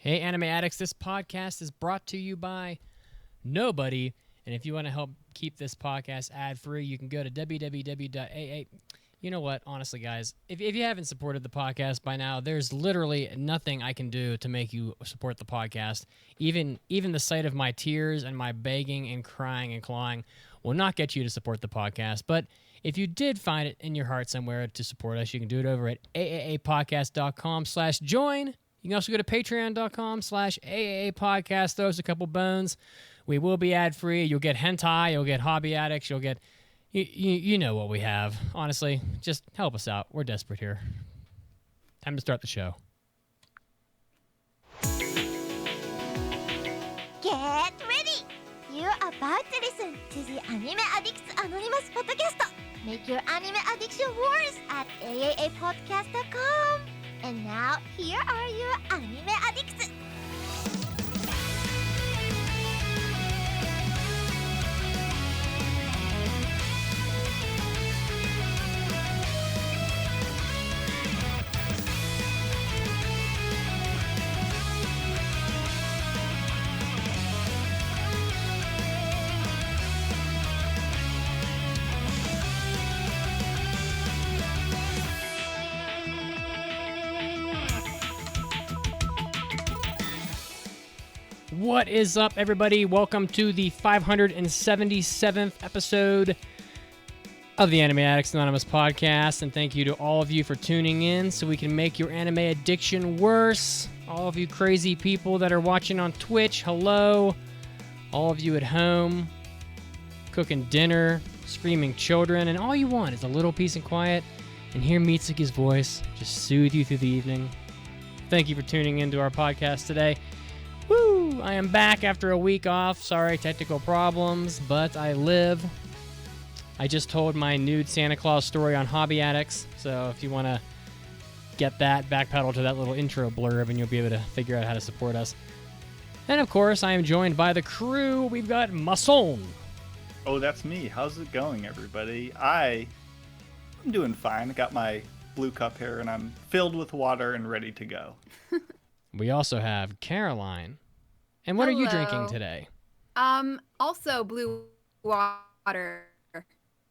Hey, Anime Addicts, this podcast is brought to you by nobody. And if you want to help keep this podcast ad-free, you can go to www.aa. You know what? Honestly, guys, if you haven't supported the podcast by now, there's literally nothing I can do to make you support the podcast. Even the sight of my tears and my begging and crying and clawing will not get you to support the podcast. But if you did find it in your heart somewhere to support us, you can do it over at aapodcast.com/join. You can also go to patreon.com/AAApodcast. Throw us a couple bones. We will be ad-free. You'll get hentai. You'll get hobby addicts. You'll get... You know what we have. Honestly, just help us out. We're desperate here. Time to start the show. Get ready! You're about to listen to the Anime Addicts Anonymous Podcast. Make your anime addiction worse at aapodcast.com. And now, here are your anime addicts. What is up, everybody? Welcome to the 577th episode of the Anime Addicts Anonymous podcast, and thank you to all of you for tuning in so we can make your anime addiction worse. All of you crazy people that are watching on Twitch, hello. All of you at home, cooking dinner, screaming children, and all you want is a little peace and quiet, and hear Mitsugi's voice just soothe you through the evening. Thank you for tuning into our podcast today. Woo! I am back after a week off. Sorry, technical problems, but I live. I just told my nude Santa Claus story on Hobby Addicts, so if you want to get that, backpedal to that little intro blurb, and you'll be able to figure out how to support us. And of course, I am joined by the crew. We've got Mason. Oh, that's me. How's it going, everybody? I'm doing fine. I got my blue cup here, and I'm filled with water and ready to go. We also have Caroline. And what are you drinking today? Also blue water.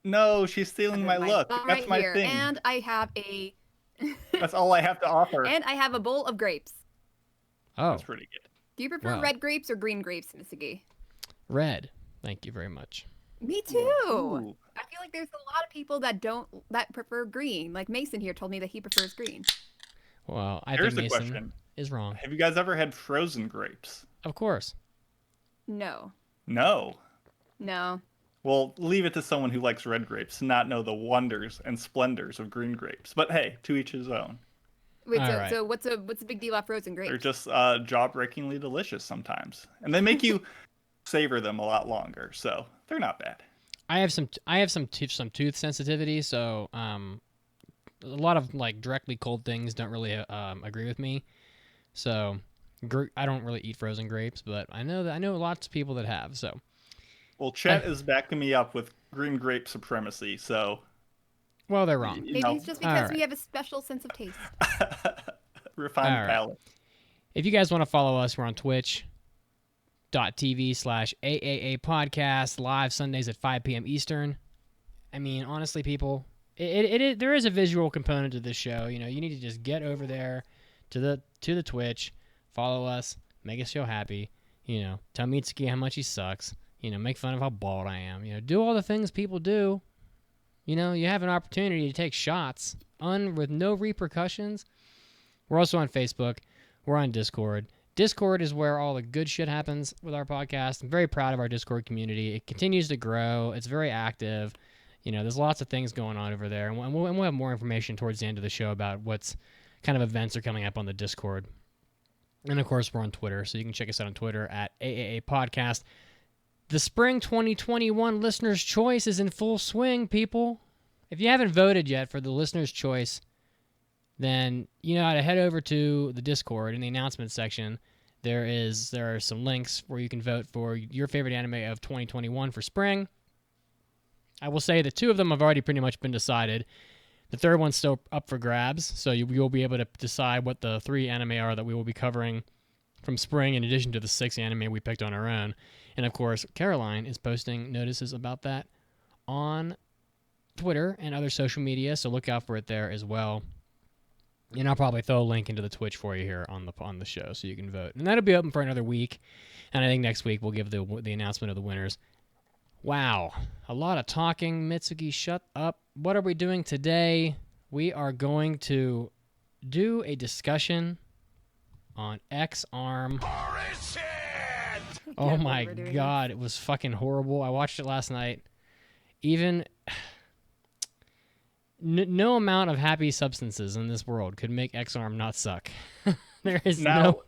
No, she's stealing my look. That's my thing. And I have a... That's all I have to offer. And I have a bowl of grapes. Oh. That's pretty good. Do you prefer red grapes or green grapes, Mitsugi? Red. Thank you very much. Me too. Ooh. I feel like there's a lot of people that prefer green. Like Mason here told me that he prefers green. Well, I Here's think the Mason question. Is wrong. Have you guys ever had frozen grapes? Of course. No. No. No. Well, leave it to someone who likes red grapes to not know the wonders and splendors of green grapes. But hey, to each his own. Wait, All so what's the big deal about frozen grapes? They're just jaw-breakingly delicious sometimes. And they make you savor them a lot longer, so they're not bad. I have some tooth sensitivity, so a lot of like directly cold things don't really agree with me. So I don't really eat frozen grapes, but I know lots of people that have. So, well, Chet is backing me up with green grape supremacy. So, well, they're wrong. Maybe it's just because we have a special sense of taste. Refined palate. If you guys want to follow us, we're on twitch.tv/AAA podcast, live Sundays at 5 p.m. Eastern. I mean, honestly, people, there is a visual component to this show. You know, you need to just get over there to the Twitch, follow us, make us feel happy, you know, tell Mitsuki how much he sucks, you know, make fun of how bald I am, you know, do all the things people do. You know, you have an opportunity to take shots with no repercussions. We're also on Facebook. We're on Discord. Discord is where all the good shit happens with our podcast. I'm very proud of our Discord community. It continues to grow. It's very active. You know, there's lots of things going on over there. And we'll have more information towards the end of the show about what's kind of events are coming up on the Discord. And of course, we're on Twitter, so you can check us out on Twitter at AAA Podcast. The spring 2021 Listener's Choice is in full swing, people. If you haven't voted yet for the Listener's Choice, then you know how to head over to the Discord in the announcements section. There are some links where you can vote for your favorite anime of 2021 for spring. I will say that 2 of them have already pretty much been decided. The third one's still up for grabs, so you'll be able to decide what the 3 anime are that we will be covering from spring, in addition to the 6 anime we picked on our own. And of course, Caroline is posting notices about that on Twitter and other social media, so look out for it there as well. And I'll probably throw a link into the Twitch for you here on the show, so you can vote. And that'll be open for another week. And I think next week we'll give the announcement of the winners. Wow, a lot of talking. Mitsugi, shut up. What are we doing today? We are going to do a discussion on X-Arm. Oh my god, it was fucking horrible. I watched it last night. Even no amount of happy substances in this world could make X-Arm not suck. There is no...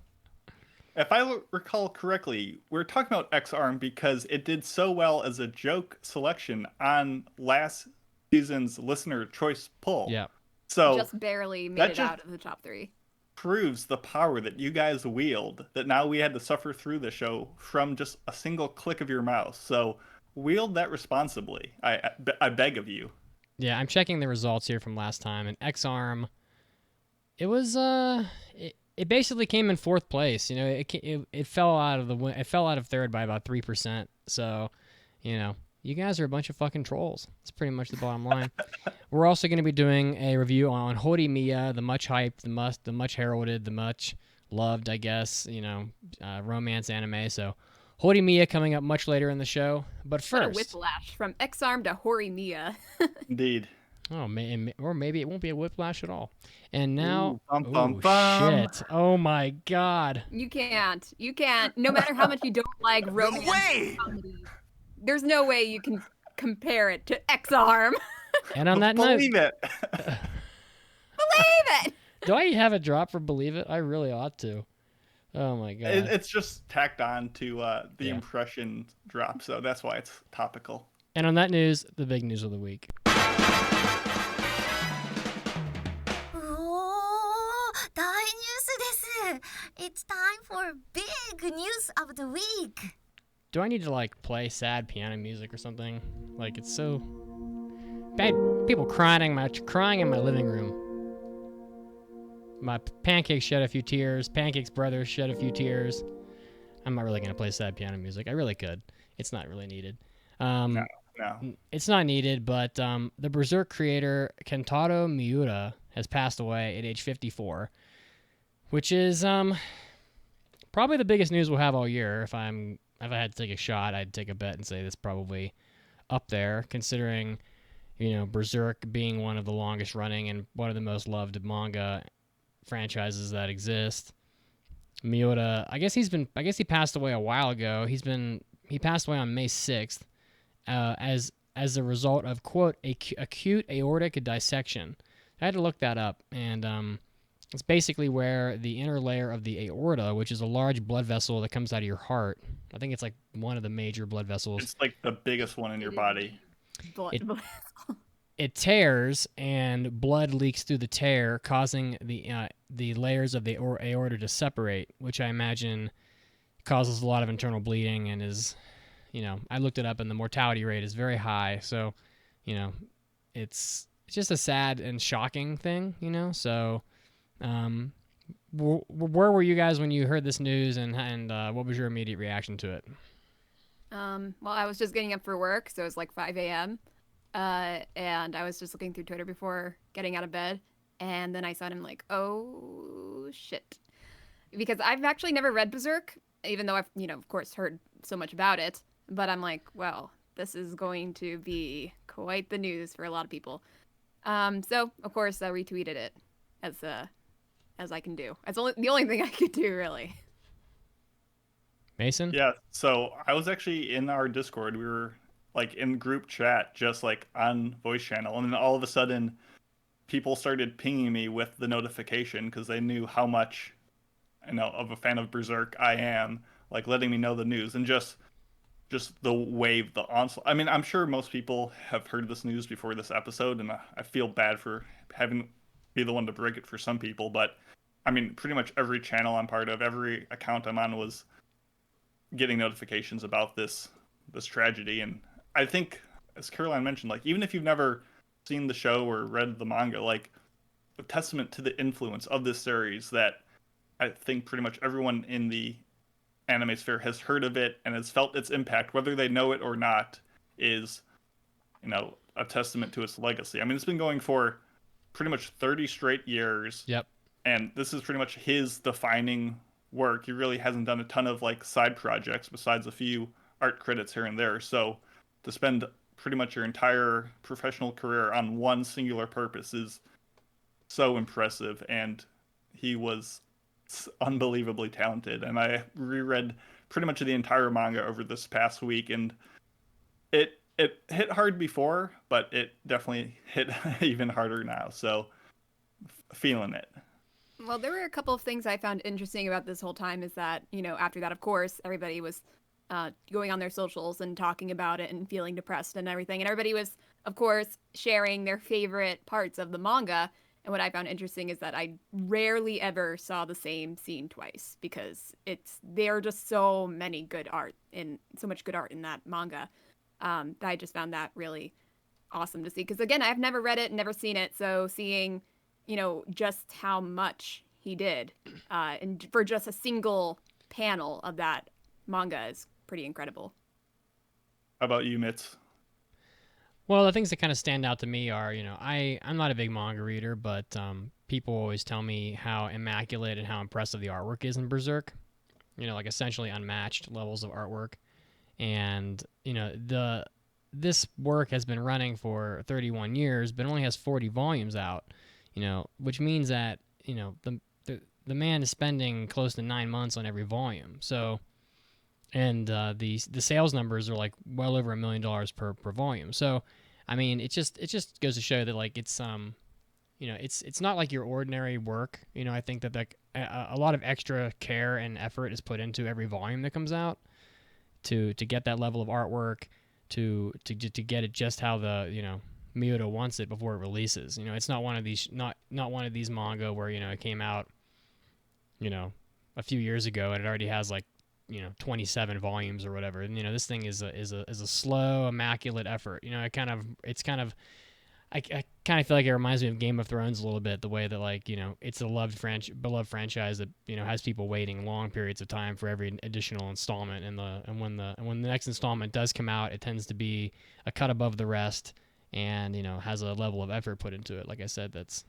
If I recall correctly, we're talking about X-Arm because it did so well as a joke selection on last season's listener choice poll. Yeah. So just barely made it out of the top 3. Proves the power that you guys wield, that now we had to suffer through the show from just a single click of your mouse. So wield that responsibly. I beg of you. Yeah, I'm checking the results here from last time, and X-Arm, it was it basically came in 4th place. You know, it fell out of it fell out of 3rd by about 3%. So, you know, you guys are a bunch of fucking trolls. That's pretty much the bottom line. We're also going to be doing a review on Horimiya, the much hyped, the much heralded, the much loved, I guess, you know, romance anime. So Horimiya coming up much later in the show. But first, a whiplash from X-Arm to Horimiya. Indeed. Oh, or maybe it won't be a whiplash at all. And now, shit! Oh my god! You can't. No matter how much you don't like romance comedy, there's no way you can compare it to X-Arm. And on that note, believe it. Believe it. Do I have a drop for Believe It? I really ought to. Oh my god! It's just tacked on to the impression drop, so that's why it's topical. And on that news, the big news of the week. It's time for big news of the week. Do I need to like play sad piano music or something? Like it's so bad. People crying in my living room. My Pancake shed a few tears. Pancake's brother shed a few tears. I'm not really gonna play sad piano music. I really could. It's not really needed. No. It's not needed. But the Berserk creator Kentaro Miura has passed away at age 54. Which is probably the biggest news we'll have all year. If I had to take a shot, I'd take a bet and say that's probably up there, considering, you know, Berserk being one of the longest running and one of the most loved manga franchises that exist. Miura, I guess he passed away a while ago. He passed away on May 6th as a result of, quote, acute aortic dissection. I had to look that up, and it's basically where the inner layer of the aorta, which is a large blood vessel that comes out of your heart. I think it's like one of the major blood vessels. It's like the biggest one in your body. It tears, and blood leaks through the tear, causing the layers of the aorta to separate, which I imagine causes a lot of internal bleeding and is, you know, I looked it up, and the mortality rate is very high. So, you know, it's just a sad and shocking thing, you know. So. Where were you guys when you heard this news, and what was your immediate reaction to it? Well, I was just getting up for work, so it was like 5 a.m. And I was just looking through Twitter before getting out of bed, and then I saw it, and I'm like, oh shit, because I've actually never read Berserk, even though I've, you know, of course, heard so much about it. But I'm like, well, this is going to be quite the news for a lot of people. So of course I retweeted it as I can do. It's the only thing I could do, really. Mason? Yeah, so I was actually in our Discord. We were like in group chat, just like on voice channel, and then all of a sudden people started pinging me with the notification because they knew how much, you know, of a fan of Berserk I am, like letting me know the news, and just the wave, the onslaught. I mean, I'm sure most people have heard this news before this episode, and I feel bad for having be the one to break it for some people, but I mean, pretty much every channel I'm part of, every account I'm on was getting notifications about this tragedy. And I think, as Caroline mentioned, like, even if you've never seen the show or read the manga, like, a testament to the influence of this series, that I think pretty much everyone in the anime sphere has heard of it and has felt its impact, whether they know it or not, is, a testament to its legacy. I mean, it's been going for pretty much 30 straight years. Yep. And this is pretty much his defining work. He really hasn't done a ton of like side projects besides a few art credits here and there. So to spend pretty much your entire professional career on one singular purpose is so impressive. And he was unbelievably talented. And I reread pretty much the entire manga over this past week, and it hit hard before, but it definitely hit even harder now. So feeling it. Well, there were a couple of things I found interesting about this whole time is that, after that, of course, everybody was going on their socials and talking about it and feeling depressed and everything. And everybody was, of course, sharing their favorite parts of the manga. And what I found interesting is that I rarely ever saw the same scene twice, because there are just so much good art in that manga. I just found that really awesome to see. Because again, I've never read it, never seen it. So seeing, just how much he did, and for just a single panel of that manga is pretty incredible. How about you, Mitz? Well, the things that kind of stand out to me are, I'm not a big manga reader, but people always tell me how immaculate and how impressive the artwork is in Berserk. Like essentially unmatched levels of artwork. And, this work has been running for 31 years, but only has 40 volumes out, which means that, the man is spending close to 9 months on every volume. So, and the sales numbers are like well over $1 million per volume. So, I mean, it just goes to show that like it's it's not like your ordinary work. I think that like a lot of extra care and effort is put into every volume that comes out to get that level of artwork, to get it just how the Miura wants it before it releases. It's not one of these not one of these manga where it came out a few years ago and it already has like 27 volumes or whatever. And this thing is a slow, immaculate effort. I kind of feel like it reminds me of Game of Thrones a little bit, the way that like it's a beloved franchise that has people waiting long periods of time for every additional installment, and when the next installment does come out, it tends to be a cut above the rest, and has a level of effort put into it. Like I said, that's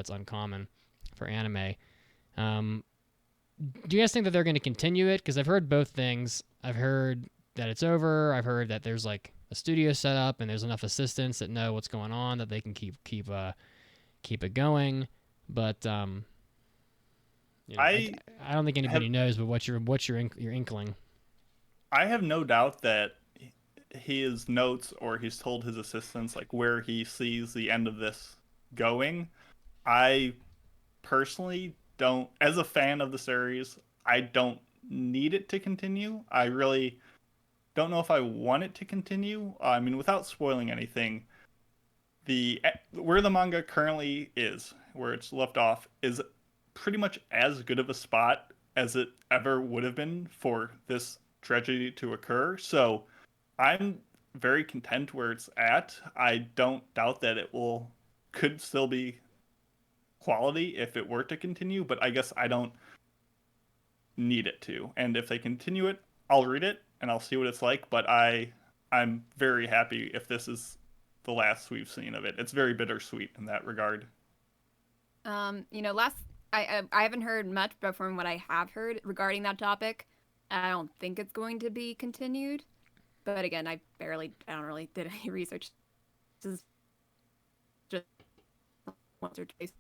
uncommon for anime. Do you guys think that they're going to continue it? Because I've heard both things. I've heard that it's over. I've heard that there's like a studio set up and there's enough assistants that know what's going on that they can keep it going. But I don't think anybody knows. But what's your inkling? I have no doubt that his notes, or he's told his assistants like where he sees the end of this going. I personally don't, as a fan of the series, I don't need it to continue. I really don't know if I want it to continue. I mean, without spoiling anything, where the manga currently is, where it's left off, is pretty much as good of a spot as it ever would have been for this tragedy to occur. So I'm very content where it's at. I don't doubt that could still be quality if it were to continue, but I guess I don't need it to. And if they continue it, I'll read it and I'll see what it's like, but I'm very happy if this is the last we've seen of it. It's very bittersweet in that regard. I haven't heard much, but from what I have heard regarding that topic, I don't think it's going to be continued. But again, I don't really did any research. This is just once or twice.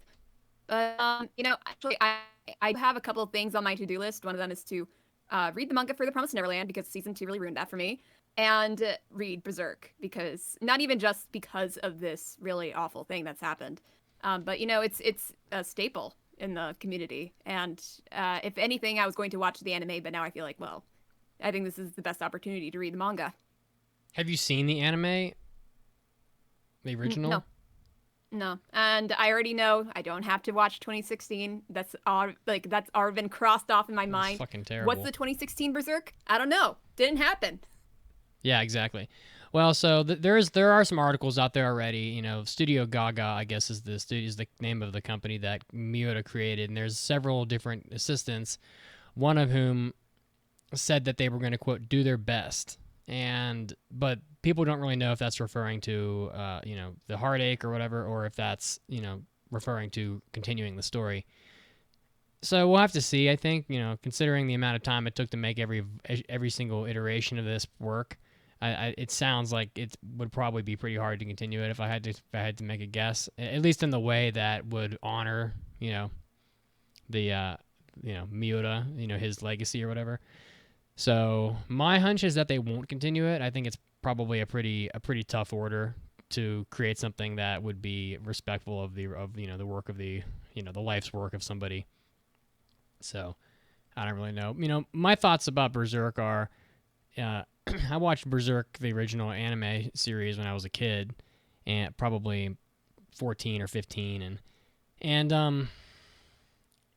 Actually, I have a couple of things on my to-do list. One of them is to read the manga for The Promised Neverland, because season 2 really ruined that for me, and read Berserk, because not even just because of this really awful thing that's happened, but it's a staple in the community. And if anything, I was going to watch the anime, but now I feel like, well, I think this is the best opportunity to read the manga. Have you seen the anime? The original? No. And I already know I don't have to watch 2016. That's already been crossed off in my mind. Fucking terrible. What's the 2016 Berserk? I don't know. Didn't happen. Yeah, exactly. Well, so there are some articles out there already. You know, Studio Gaga, I guess is the name of the company that Miura created, and there's several different assistants. One of whom said that they were going to quote do their best, but people don't really know if that's referring to the heartache or whatever, or if that's referring to continuing the story. So we'll have to see. I think considering the amount of time it took to make every single iteration of this work, it sounds like it would probably be pretty hard to continue it if I had to make a guess. At least in the way that would honor the Miura, his legacy or whatever. So my hunch is that they won't continue it. I think it's probably a pretty tough order to create something that would be respectful of the work of the life's work of somebody. So I don't really know. My thoughts about Berserk are, I watched Berserk, the original anime series, when I was a kid, and probably 14 or 15, and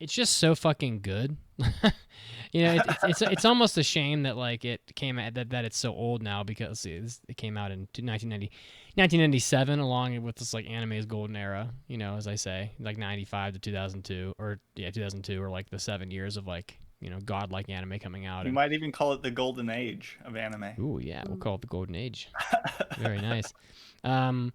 it's just so fucking good. It's almost a shame that like it came out that it's so old now, because it came out in 1997, along with this like anime's golden era, as I say, like 95 to 2002, or 2002, or like the 7 years of like godlike anime coming out. You might even call it the golden age of anime. Ooh, yeah, we'll call it the golden age. Very nice. And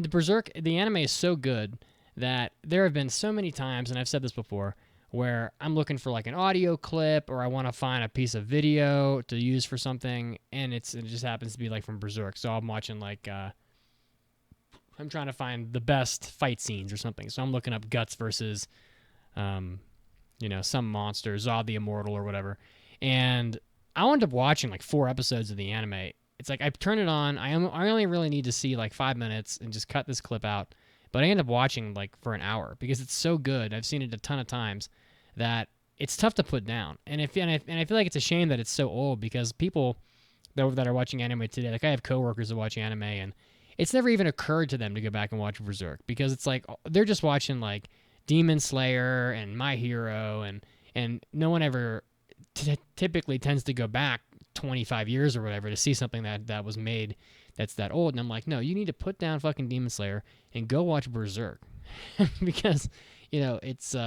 Berserk, the anime is so good that there have been so many times, and I've said this before, where I'm looking for like an audio clip, or I want to find a piece of video to use for something, and it just happens to be like from Berserk. So I'm watching like I'm trying to find the best fight scenes or something. So I'm looking up Guts versus some monster, Zod the Immortal or whatever. And I wound up watching like 4 episodes of the anime. It's like I turn it on, I only really need to see like 5 minutes and just cut this clip out. But I end up watching like for an hour because it's so good. I've seen it a ton of times that it's tough to put down. And I feel like it's a shame that it's so old, because people that are watching anime today, like I have coworkers that watch anime, and it's never even occurred to them to go back and watch Berserk, because it's like they're just watching like Demon Slayer and My Hero, and no one ever typically tends to go back 25 years or whatever to see something that was made that's that old. And I'm like, no, you need to put down fucking Demon Slayer and go watch Berserk because it's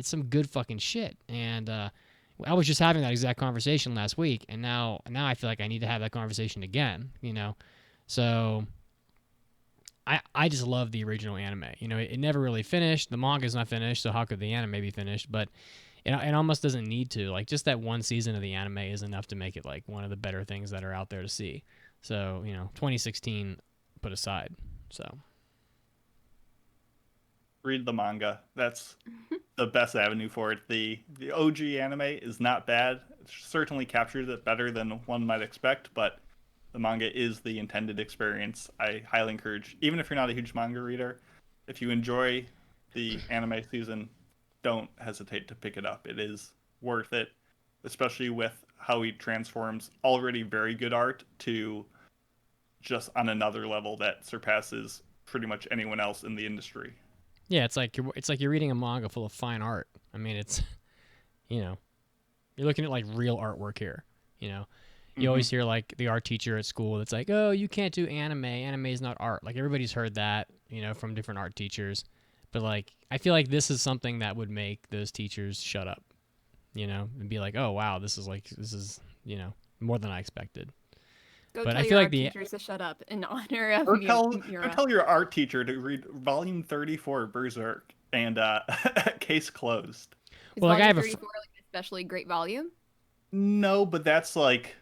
some good fucking shit. And I was just having that exact conversation last week, and now I feel like I need to have that conversation again. So I just love the original anime. It never really finished. The manga's not finished, so how could the anime be finished? But it almost doesn't need to. Like, just that one season of the anime is enough to make it like one of the better things that are out there to see. So 2016 put aside. So read the manga. That's the best avenue for it. The OG anime is not bad. It certainly captures it better than one might expect, but the manga is the intended experience. I highly encourage, even if you're not a huge manga reader, if you enjoy the anime season, don't hesitate to pick it up. It is worth it, especially with how he transforms already very good art to just on another level that surpasses pretty much anyone else in the industry. Yeah, it's like you're reading a manga full of fine art. I mean, it's you're looking at like real artwork here. You always hear like the art teacher at school that's like, "Oh, you can't do anime. Anime is not art." Like everybody's heard that, from different art teachers. But like I feel like this is something that would make those teachers shut up, and be like, "Oh, wow, this is more than I expected." Go but tell I feel your like art teachers to shut up in honor of Or Miura. tell your art teacher to read volume 34 Berserk and case closed. Is Well, like, I volume have 34 like an especially great volume? No, but that's like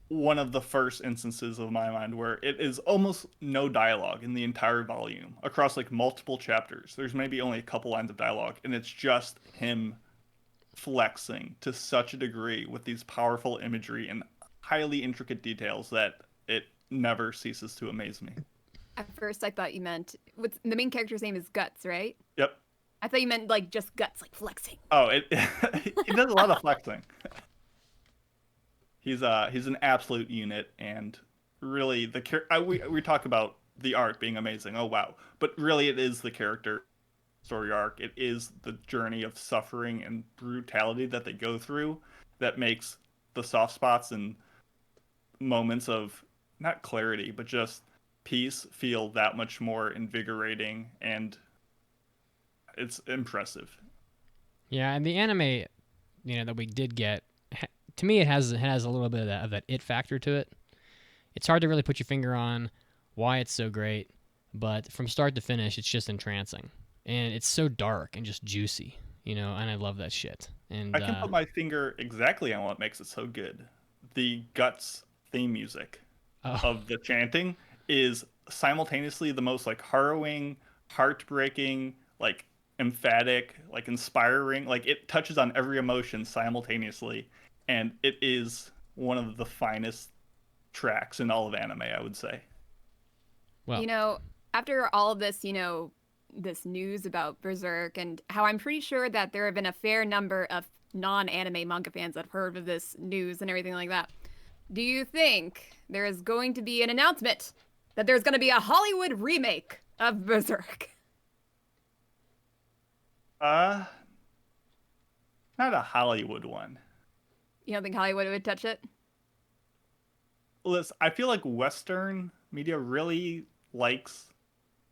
one of the first instances of my mind where it is almost no dialogue in the entire volume across like multiple chapters. There's maybe only a couple lines of dialogue, and it's just him flexing to such a degree with these powerful imagery and highly intricate details that it never ceases to amaze me. At first, I thought you meant the main character's name is Guts, right? Yep. I thought you meant like just guts, like flexing. Oh, it does a lot of flexing. He's an absolute unit, and really we talk about the art being amazing. Oh wow, but really it is the character story arc. It is the journey of suffering and brutality that they go through that makes the soft spots and moments of not clarity, but just peace feel that much more invigorating, and it's impressive. Yeah, and the anime, that we did get, to me, it has a little bit of that it factor to it. It's hard to really put your finger on why it's so great, but from start to finish, it's just entrancing, and it's so dark and just juicy, and I love that shit. And I can put my finger exactly on what makes it so good. The Guts theme music of the chanting is simultaneously the most like harrowing, heartbreaking, like emphatic, like inspiring, like it touches on every emotion simultaneously, and it is one of the finest tracks in all of anime, I would say. well, After all of this, this news about Berserk and how I'm pretty sure that there have been a fair number of non-anime manga fans that have heard of this news and everything like that. Do you think there is going to be an announcement that there's going to be a Hollywood remake of Berserk? Not a Hollywood one. You don't think Hollywood would touch it? Listen, I feel like Western media really likes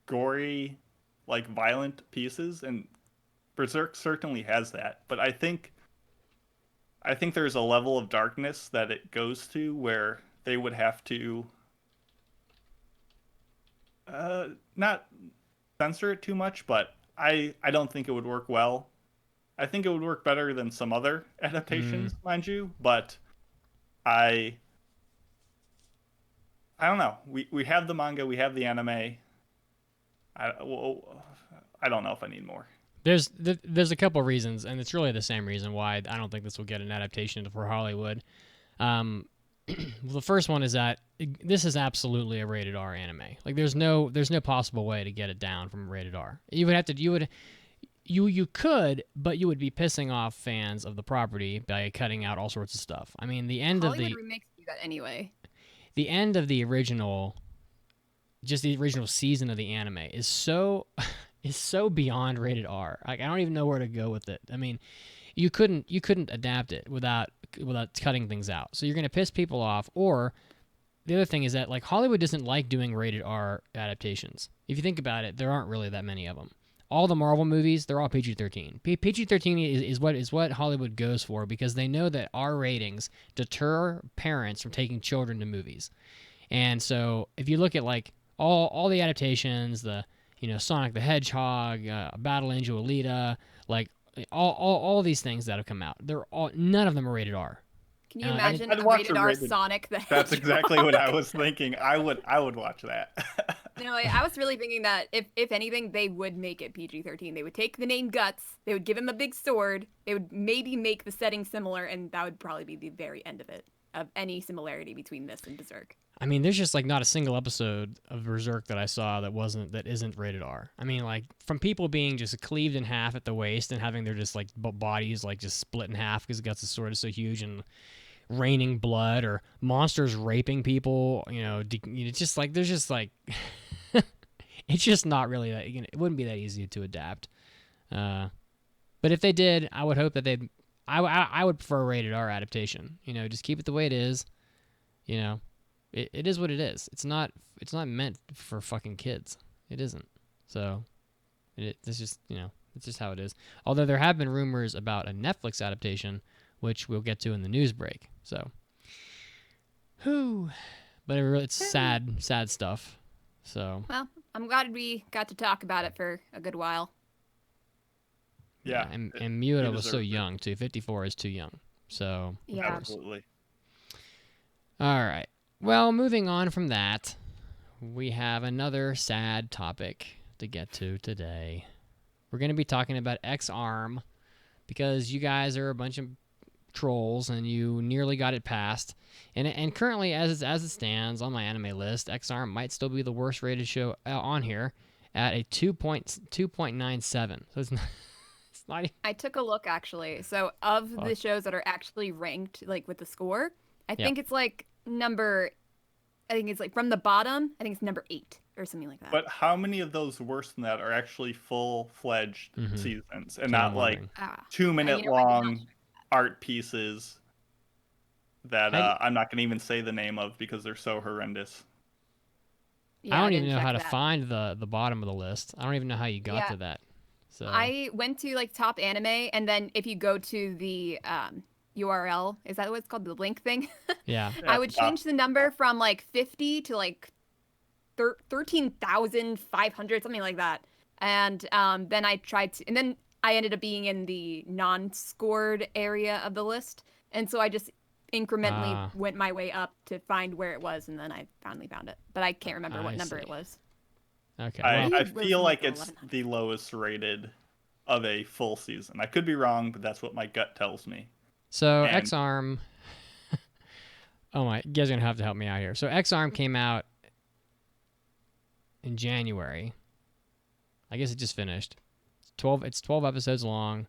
gory, like violent pieces, and Berserk certainly has that. But I think there's a level of darkness that it goes to where they would have to not censor it too much, but I don't think it would work well. I think it would work better than some other adaptations, mind you, but I don't know. We have the manga, we have the anime. I don't know if I need more. there's a couple of reasons, and it's really the same reason why I don't think this will get an adaptation for Hollywood. The first one is that this is absolutely a rated R anime. Like there's no possible way to get it down from rated R. You could, but you would be pissing off fans of the property by cutting out all sorts of stuff. I mean, Hollywood remakes do that anyway. The end of the original season of the anime is so beyond rated R. Like I don't even know where to go with it. I mean, you couldn't adapt it without cutting things out. So you're going to piss people off. Or the other thing is that like Hollywood doesn't like doing rated R adaptations. If you think about it, there aren't really that many of them. All the Marvel movies, they're all PG-13. PG-13 is what Hollywood goes for because they know that R ratings deter parents from taking children to movies. And so if you look at like all the adaptations, the Sonic the Hedgehog, Battle Angel Alita, like all these things that have come out, none of them are rated R. Can you imagine I'd a watch rated a R rated- Sonic the Hedgehog? That's exactly what I was thinking. I would watch that. I was really thinking that if anything, they would make it PG-13. They would take the name Guts, they would give him a big sword, they would maybe make the setting similar, and that would probably be the very end of it, of any similarity between this and Berserk. I mean, there's just like not a single episode of Berserk that I saw that isn't rated R. I mean, like from people being just cleaved in half at the waist and having their just like bodies like just split in half because Guts' sword is so huge, and raining blood, or monsters raping people. It's just like there's just like it's just not really that. It wouldn't be that easy to adapt. But if they did, I would hope that I would prefer a rated R adaptation. Just keep it the way it is. It is what it is. It's not meant for fucking kids. It isn't. So it's just it's just how it is. Although there have been rumors about a Netflix adaptation, which we'll get to in the news break. So, but it's sad stuff. So Well, I'm glad we got to talk about it for a good while. Yeah, and Miura was so deserved it. young too. 54 is too young. So Yeah. Absolutely. all right. Well, moving on from that, we have another sad topic to get to today. We're going to be talking about X-Arm because you guys are a bunch of trolls and you nearly got it passed. And currently, as it stands on my anime list, X-Arm might still be the worst rated show on here at a 2.97. So it's not even... I took a look actually. So of the shows that are actually ranked like with the score, I think it's like from the bottom, I think it's number 8 or something like that. But how many of those worse than that are actually full-fledged seasons and not like 2-minute long art pieces? that I'm not going to even say the name of because they're so horrendous. Yeah, I don't didn't even know check how to that. find the bottom of the list. I don't even know how you got to that. So I went to like top anime, and then if you go to the URL, is that what it's called? The link thing? yeah. I would change the number from like 50 to like 13,500, something like that. And then I tried to, and then I ended up being in the non-scored area of the list. And so I just incrementally went my way up to find where it was, and then I finally found it. But I can't remember what number it was. Okay. I feel like it's the lowest rated of a full season. I could be wrong, but that's what my gut tells me. So X-Arm. Oh my, you guys are gonna have to help me out here. So X-Arm came out in January. I guess it just finished. It's 12 episodes long.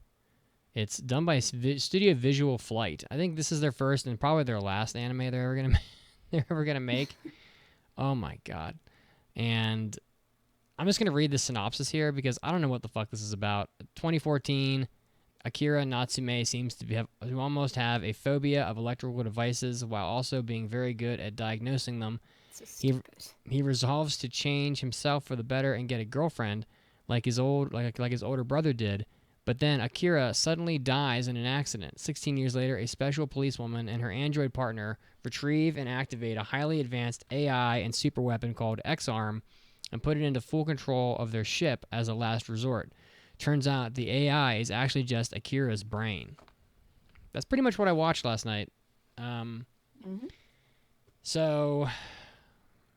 It's done by Studio Visual Flight. I think this is their first and probably their last anime they're ever gonna make. Oh my god. And I'm just gonna read the synopsis here because I don't know what the fuck this is about. 2014, Akira Natsume seems to almost have a phobia of electrical devices while also being very good at diagnosing them. He resolves to change himself for the better and get a girlfriend like his older brother did. But then Akira suddenly dies in an accident. 16 years later, a special policewoman and her android partner retrieve and activate a highly advanced AI and superweapon called X-Arm and put it into full control of their ship as a last resort. Turns out the AI is actually just Akira's brain. That's pretty much what I watched last night. So,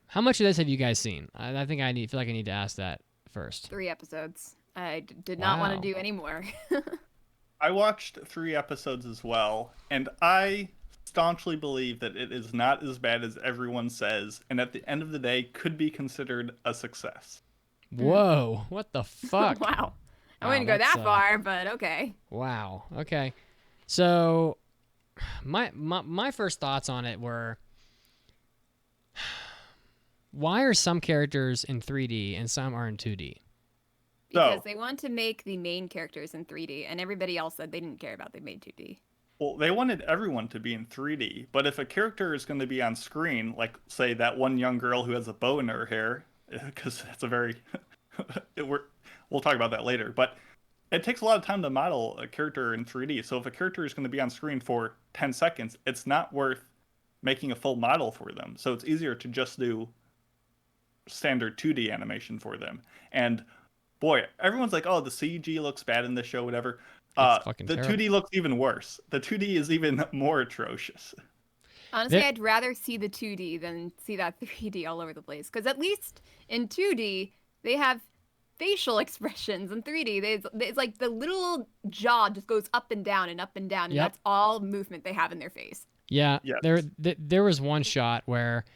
how much of this have you guys seen? I think feel like I need to ask that first. 3 episodes. I did not want to do any more. I watched 3 episodes as well, and I staunchly believe that it is not as bad as everyone says, and at the end of the day could be considered a success. Whoa, what the fuck? Wow. I wouldn't go that far, but okay. Wow. Okay. So my first thoughts on it were, why are some characters in 3D and some are in 2D? Because they want to make the main characters in 3D, and everybody else said they didn't care about they made 2D. Well, they wanted everyone to be in 3D, but if a character is going to be on screen, like, say, that one young girl who has a bow in her hair, because that's a very... we'll talk about that later, but it takes a lot of time to model a character in 3D, so if a character is going to be on screen for 10 seconds, it's not worth making a full model for them, so it's easier to just do standard 2D animation for them. And boy, everyone's like, oh, the CG looks bad in this show, whatever. The terrible. 2D looks even worse. The 2D is even more atrocious. Honestly, I'd rather see the 2D than see that 3D all over the place. Because at least in 2D, they have facial expressions. In 3D, it's like the little jaw just goes up and down and up and down. And that's all movement they have in their face. Yeah. There was one shot where...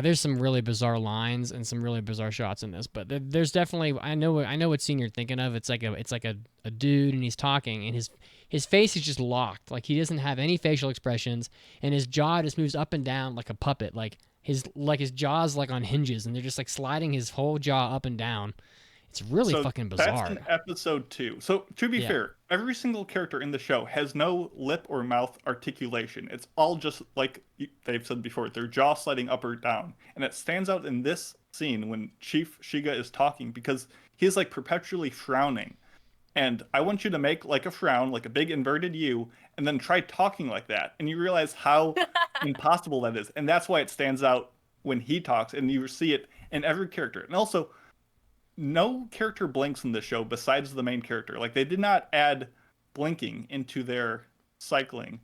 there's some really bizarre lines and some really bizarre shots in this, but there's definitely I know what scene you're thinking of. It's like a dude and he's talking and his face is just locked, like he doesn't have any facial expressions and his jaw just moves up and down like a puppet, like his jaw's like on hinges and they're just like sliding his whole jaw up and down. It's really fucking bizarre. That's in episode 2. So to be fair, every single character in the show has no lip or mouth articulation. It's all just like they've said before, their jaw sliding up or down. And it stands out in this scene when Chief Shiga is talking because he's like perpetually frowning. And I want you to make like a frown, like a big inverted U, and then try talking like that. And you realize how impossible that is. And that's why it stands out when he talks and you see it in every character. And also, no character blinks in this show besides the main character. Like, they did not add blinking into their cycling.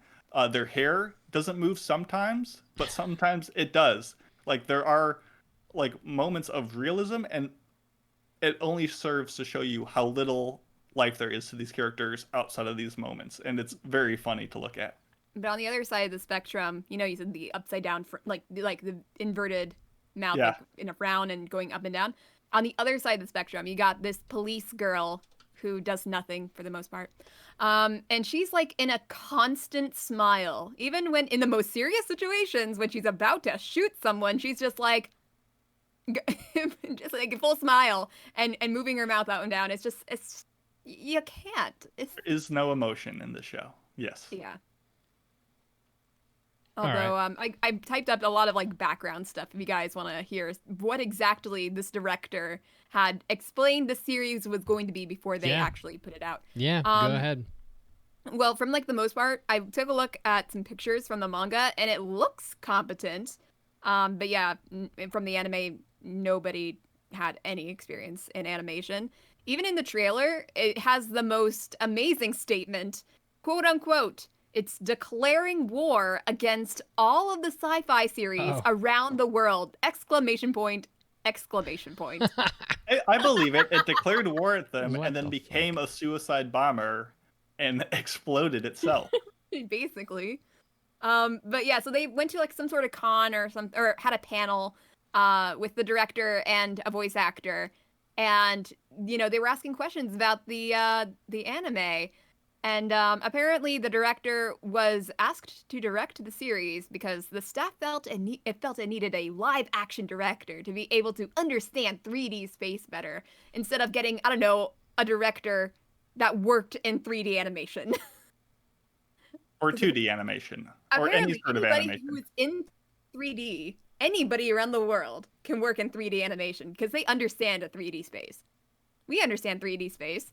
Their hair doesn't move sometimes, but sometimes it does. Like, there are like moments of realism, and it only serves to show you how little life there is to these characters outside of these moments, and it's very funny to look at. But on the other side of the spectrum, you said the upside down, like the inverted mouth, like in a frown and going up and down. On the other side of the spectrum, you got this police girl who does nothing for the most part. And she's like in a constant smile. Even when in the most serious situations, when she's about to shoot someone, she's just like a full smile and moving her mouth out and down. It's you can't. There is no emotion in the show. Yes. Yeah. Although I typed up a lot of like background stuff if you guys want to hear what exactly this director had explained the series was going to be before they actually put it out. Yeah, go ahead. Well, from like the most part, I took a look at some pictures from the manga and it looks competent. But yeah, from the anime, nobody had any experience in animation. Even in the trailer, it has the most amazing statement, quote unquote, it's declaring war against all of the sci-fi series around the world! Exclamation point, exclamation point. I believe it. It declared war at them and then became a suicide bomber and exploded itself. Basically. But yeah, so they went to like some sort of con or had a panel with the director and a voice actor. And, you know, they were asking questions about the anime. And apparently the director was asked to direct the series because the staff felt it needed a live action director to be able to understand 3D space better instead of getting, I don't know, a director that worked in 3D animation. Or 2D animation. Or any sort of animation. Who's in 3D, anybody around the world can work in 3D animation because they understand a 3D space. We understand 3D space.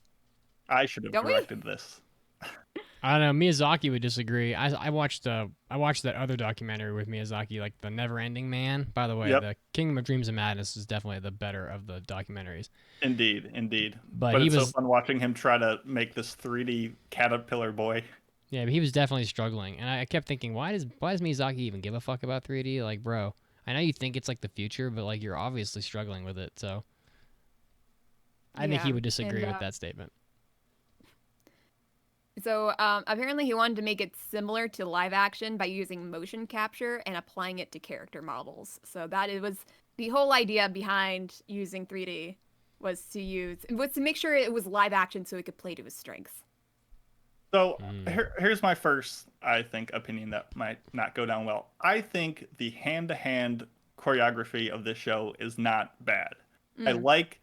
I should have directed this. I don't know. Miyazaki would disagree. I watched that other documentary with Miyazaki, like The Never-Ending Man. By the way, The Kingdom of Dreams and Madness is definitely the better of the documentaries. Indeed. But it's so fun watching him try to make this 3D caterpillar boy. Yeah, but he was definitely struggling, and I kept thinking, why does Miyazaki even give a fuck about 3D? Like, bro, I know you think it's like the future, but like you're obviously struggling with it. So I think he would disagree with that statement. So apparently he wanted to make it similar to live action by using motion capture and applying it to character models. So that it was the whole idea behind using 3D was to make sure it was live action so it could play to his strengths. So here's my first, I think, opinion that might not go down well. I think the hand-to-hand choreography of this show is not bad. I like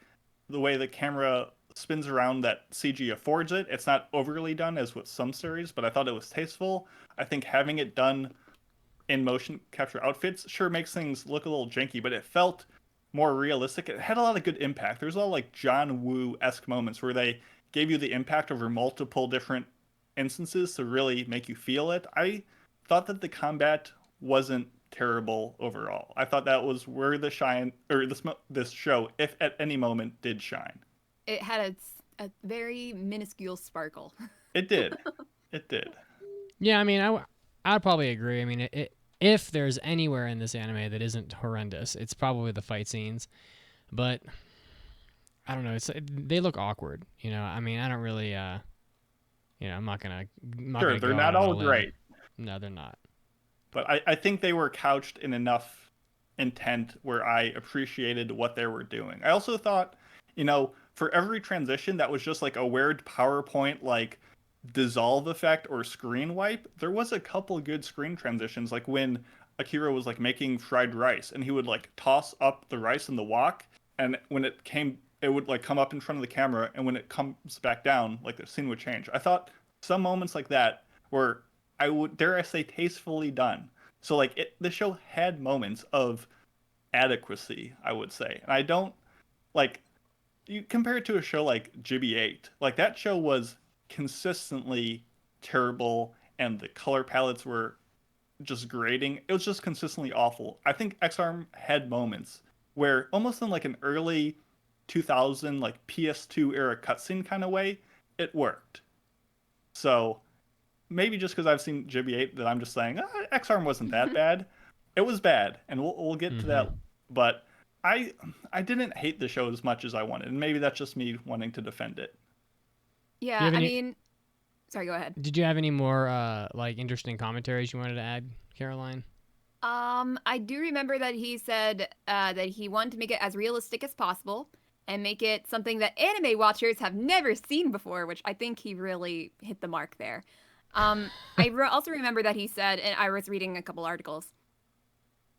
the way the camera spins around that CG affords it. It's not overly done as with some series, but I thought it was tasteful. I think having it done in motion capture outfits sure makes things look a little janky, but it felt more realistic. It had a lot of good impact. There's a lot of like John Woo-esque moments where they gave you the impact over multiple different instances to really make you feel it. I thought that the combat wasn't terrible overall. I thought that was where the shine, or this show, if at any moment, did shine. It had a very minuscule sparkle. It did. Yeah, I mean, I'd probably agree. I mean, if there's anywhere in this anime that isn't horrendous, it's probably the fight scenes. But I don't know. They look awkward. You know, I mean, I don't really. I'm not gonna. Sure, they're not all great. No, they're not. But I think they were couched in enough intent where I appreciated what they were doing. I also thought, for every transition that was just like a weird PowerPoint like dissolve effect or screen wipe, there was a couple good screen transitions, like when Akira was like making fried rice and he would like toss up the rice in the wok, and when it would like come up in front of the camera, and when it comes back down, like the scene would change. I thought some moments like that were, I would dare I say, tastefully done. So like the show had moments of adequacy, I would say. And I don't like, you compare it to a show like GB8, like that show was consistently terrible and the color palettes were just grating. It was just consistently awful. I think X-Arm had moments where almost in like an early 2000 like PS2 era cutscene kind of way, it worked. So maybe just because I've seen GB8 that I'm just saying X-Arm wasn't that bad. It was bad, and we'll get to that. But I didn't hate the show as much as I wanted, and maybe that's just me wanting to defend it. Yeah, I mean, sorry, go ahead. Did you have any more like interesting commentaries you wanted to add, Caroline? I do remember that he said that he wanted to make it as realistic as possible and make it something that anime watchers have never seen before, which I think he really hit the mark there. I also remember that he said, and I was reading a couple articles,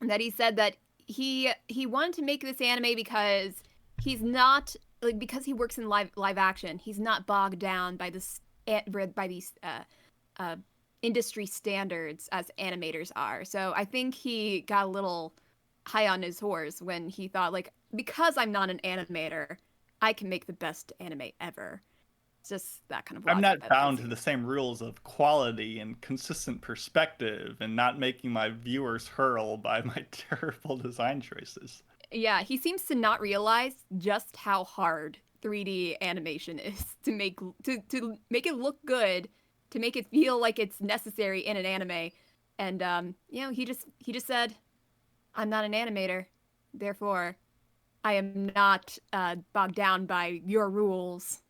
that he said that he wanted to make this anime because he's not, like, because he works in live action, he's not bogged down by these industry standards as animators are. So I think he got a little high on his horse when he thought, like, because I'm not an animator, I can make the best anime ever. It's just that kind of I'm logic not that bound gives to you. the same rules of quality and consistent perspective and not making my viewers hurl by my terrible design choices. Yeah, he seems to not realize just how hard 3D animation is to make it look good, to make it feel like it's necessary in an anime. And he just said, "I'm not an animator, therefore I am not bogged down by your rules."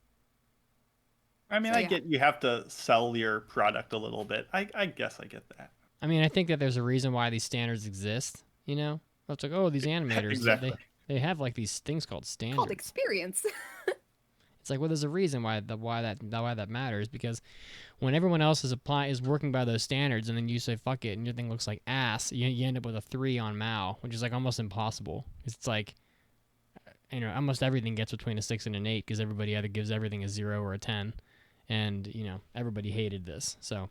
I mean, So I yeah. get you have to sell your product a little bit. I guess I get that. I mean, I think that there's a reason why these standards exist. You know, it's like, oh, these animators, Exactly. they have like these things called Called standards. experience. It's like, well, there's a reason why that matters, because when everyone else is working by those standards, and then you say fuck it, and your thing looks like ass, you end up with a 3 on Mao, which is like almost impossible. It's like, you know, almost everything gets between a 6 and an 8 because everybody either gives everything a 0 or a 10, and you know everybody hated this. So,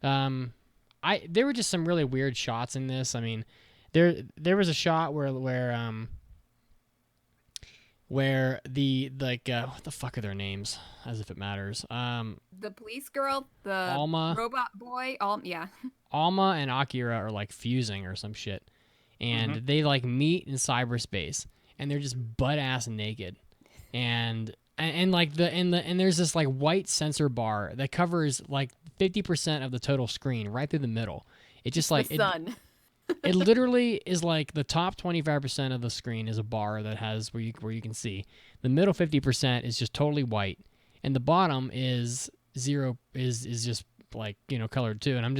there were just some really weird shots in this. I mean, there was a shot where the like what the fuck are their names? As if it matters. The police girl, the Alma, robot boy, yeah. Alma and Akira are like fusing or some shit, and Mhm. they like meet in cyberspace, and they're just butt ass naked, and like and there's this like white sensor bar that covers like 50% of the total screen right through the middle. It just like The sun. it literally is like the top 25% of the screen is a bar that has where you can see. The middle 50% is just totally white, and the bottom is zero is just like, you know, colored too. And I'm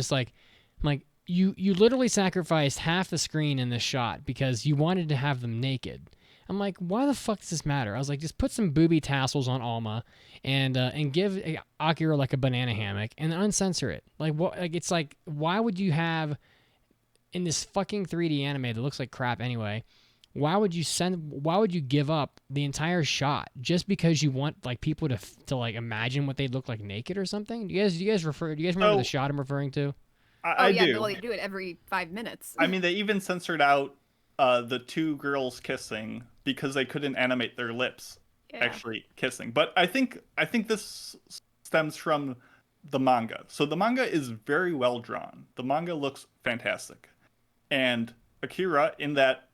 like you literally sacrificed half the screen in this shot because you wanted to have them naked. I'm like, why the fuck does this matter? I was like, just put some booby tassels on Alma, and give Akira like a banana hammock and uncensor it. Like what? Like it's like, why would you have in this fucking 3D anime that looks like crap anyway? Why would you give up the entire shot just because you want like people to like imagine what they look like naked or something? Do you guys remember the So shot I'm referring to? Oh I yeah, do. well they do it every 5 minutes. I mean, they even censored out the two girls kissing because they couldn't animate their lips Yeah. actually kissing. But I think this stems from the manga. So the manga is very well drawn. The manga looks fantastic, and Akira in that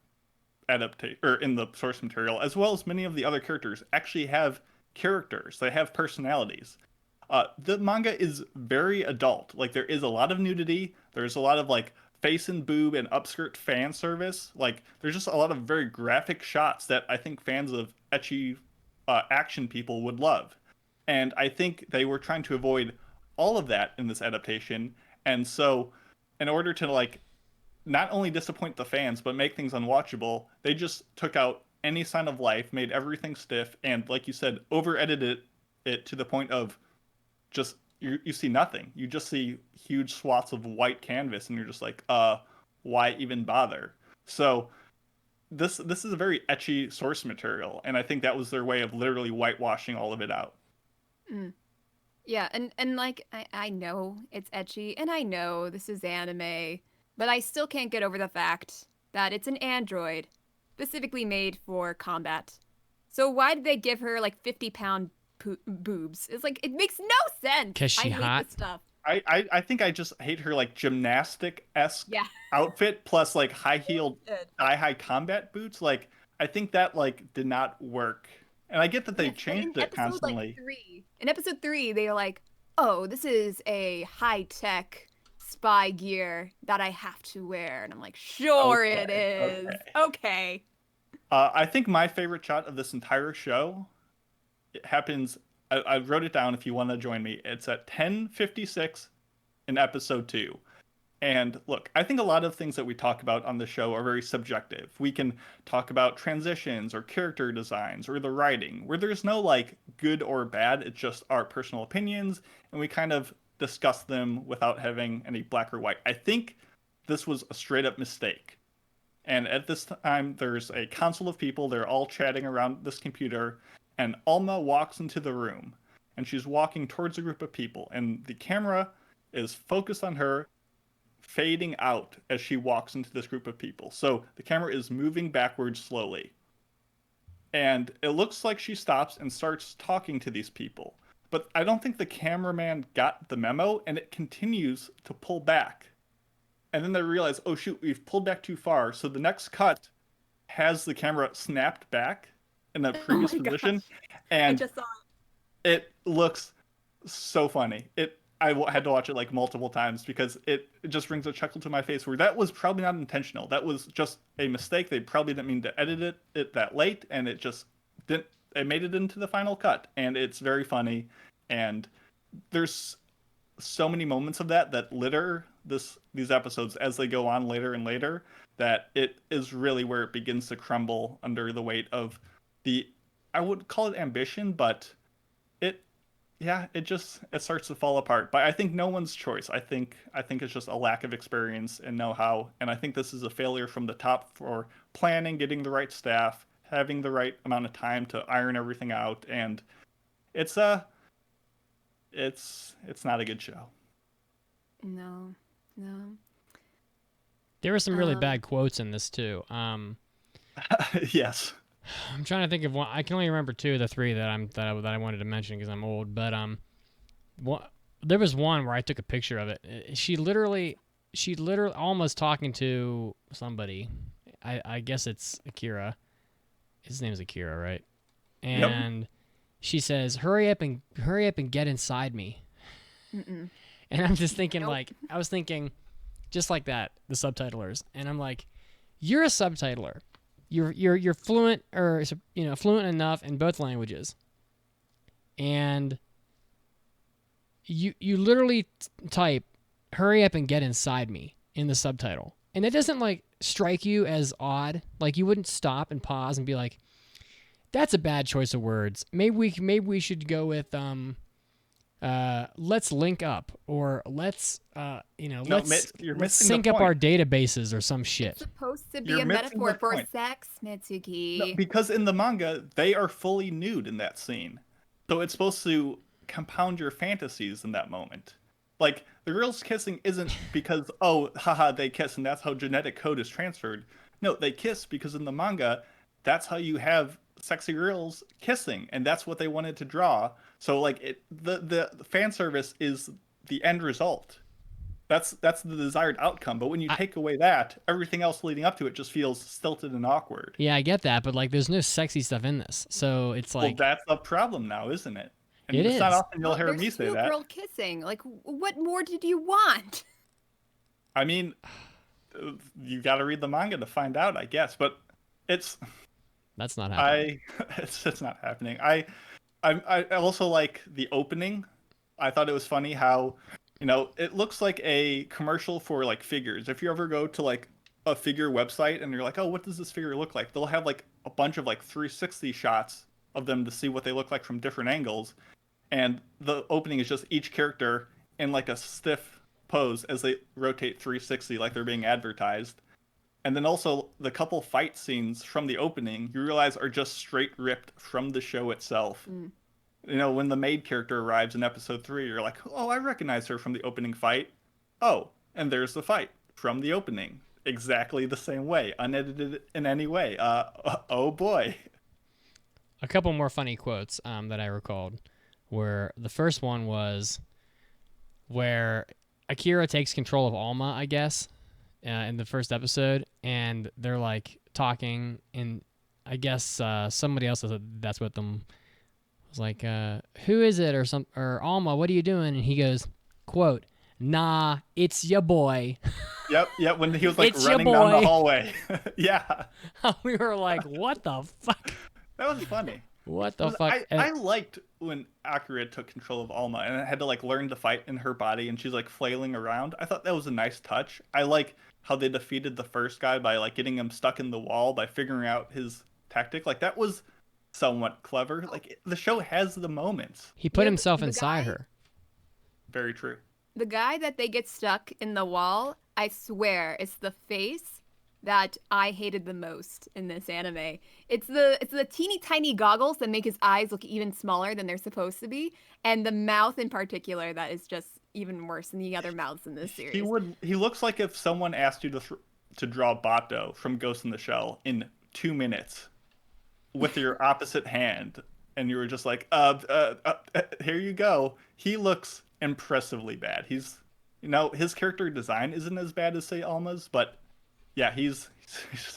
adaptation or in the source material, as well as many of the other characters, actually have characters. They have personalities. The manga is very adult. Like there is a lot of nudity. There's a lot of like face and boob and upskirt fan service. Like there's just a lot of very graphic shots that I think fans of ecchi action people would love. And I think they were trying to avoid all of that in this adaptation. And so, in order to like not only disappoint the fans but make things unwatchable, they just took out any sign of life, made everything stiff, and like you said, over edited it to the point of just you see nothing. You just see huge swaths of white canvas, and you're just like, why even bother? So this is a very etchy source material, and I think that was their way of literally whitewashing all of it out. Mm. Yeah, and like I know it's etchy and I know this is anime, but I still can't get over the fact that it's an android specifically made for combat. So why did they give her like 50-pound boobs? It's like it makes no sense. 'Cause she I hate hot? this stuff. I think I just hate her like gymnastic esque Yeah. outfit plus like high heeled Good. high combat boots. Like I think that like did not work. And I get that they Yes, and changed it constantly. In episode 3, they are like, "Oh, this is a high-tech spy gear that I have to wear," and I'm like, "Sure, it Okay, is. okay. Okay." I think my favorite shot of this entire show it happens. I wrote it down if you want to join me. It's at 10:56 in episode 2. And look, I think a lot of things that we talk about on the show are very subjective. We can talk about transitions or character designs or the writing, where there's no like good or bad. It's just our personal opinions, and we kind of discuss them without having any black or white. I think this was a straight up mistake. And at this time, there's a council of people. They're all chatting around this computer, and Alma walks into the room, and she's walking towards a group of people, and the camera is focused on her, fading out as she walks into this group of people. So the camera is moving backwards slowly. And it looks like she stops and starts talking to these people. But I don't think the cameraman got the memo, and it continues to pull back. And then they realize, oh shoot, we've pulled back too far. So the next cut has the camera snapped back in the previous position. And I just saw it. it looks so funny. I had to watch it like multiple times because it just brings a chuckle to my face where that was probably not intentional. That was just a mistake. They probably didn't mean to edit it that late, and it just didn't. It made it into the final cut, and it's very funny. And there's so many moments of that litter these episodes as they go on later and later, that it is really where it begins to crumble under the weight of I would call it ambition, but it starts to fall apart. But I think no one's choice. I think it's just a lack of experience and know-how, and I think this is a failure from the top for planning, getting the right staff, having the right amount of time to iron everything out, and it's not a good show. No. There were some really bad quotes in this too. Yes. I'm trying to think of one. I can only remember 2 of the 3 that I wanted to mention because I'm old. But there was one where I took a picture of it. She literally almost talking to somebody. I guess it's Akira. His name is Akira, right? And she says, "Hurry up and get inside me." Mm-mm. And I'm just thinking, Nope. I was thinking, just like that, the subtitlers, and I'm like, you're a subtitler. You're fluent, or fluent enough in both languages, and you literally type "hurry up and get inside me" in the subtitle, and it doesn't strike you as odd. Like, you wouldn't stop and pause and be like, "That's a bad choice of words. Maybe we should go with let's link up, or let's let's sync up our databases or some shit." It's supposed to be You're a missing metaphor the for point. sex, Mitsugi. No, because in the manga, they are fully nude in that scene. So it's supposed to compound your fantasies in that moment. Like, the girls kissing isn't because, oh, haha, they kiss and that's how genetic code is transferred. No, they kiss because in the manga, that's how you have sexy girls kissing, and that's what they wanted to draw. So, the fan service is the end result. That's the desired outcome. But when you take away that, everything else leading up to it just feels stilted and awkward. Yeah, I get that, but there's no sexy stuff in this, so it's Well, that's the problem now, isn't it? And It it's not is. often you'll hear me say that. Girl kissing. What more did you want? I mean, you got to read the manga to find out, I guess. But it's that's not happening. it's not happening. I also like the opening. I thought it was funny how, it looks like a commercial for figures. If you ever go to a figure website and you're like, oh, what does this figure look like? They'll have a bunch of 360 shots of them to see what they look like from different angles. And the opening is just each character in a stiff pose as they rotate 360 like they're being advertised. And then also the couple fight scenes from the opening, you realize are just straight ripped from the show itself. Mm. When the maid character arrives in episode 3, you're like, oh, I recognize her from the opening fight. Oh, and there's the fight from the opening. Exactly the same way, unedited in any way. Oh boy. A couple more funny quotes that I recalled, where the first one was where Akira takes control of Alma, I guess, in the first episode, and they're talking, and I guess somebody else that's with them was like, who is it, or Alma, what are you doing? And he goes, quote, "Nah, it's your boy." Yep, when he was It's running your down the boy. hallway. Yeah. We were like, what the fuck? That was funny. What the fuck? I liked when Akira took control of Alma and had to learn to fight in her body, and she's flailing around. I thought that was a nice touch. I like how they defeated the first guy by getting him stuck in the wall by figuring out his tactic. That was somewhat clever. The show has the moments. He put Yeah, himself the inside guy- her. Very true. The guy that they get stuck in the wall, I swear, it's the face that I hated the most in this anime. It's the teeny tiny goggles that make his eyes look even smaller than they're supposed to be, and the mouth in particular that is just even worse than the other mouths in this series. He looks like if someone asked you to draw Bato from Ghost in the Shell in 2 minutes with your opposite hand, and you were just like, here you go. He looks impressively bad. He's, his character design isn't as bad as, say, Alma's, but yeah, he's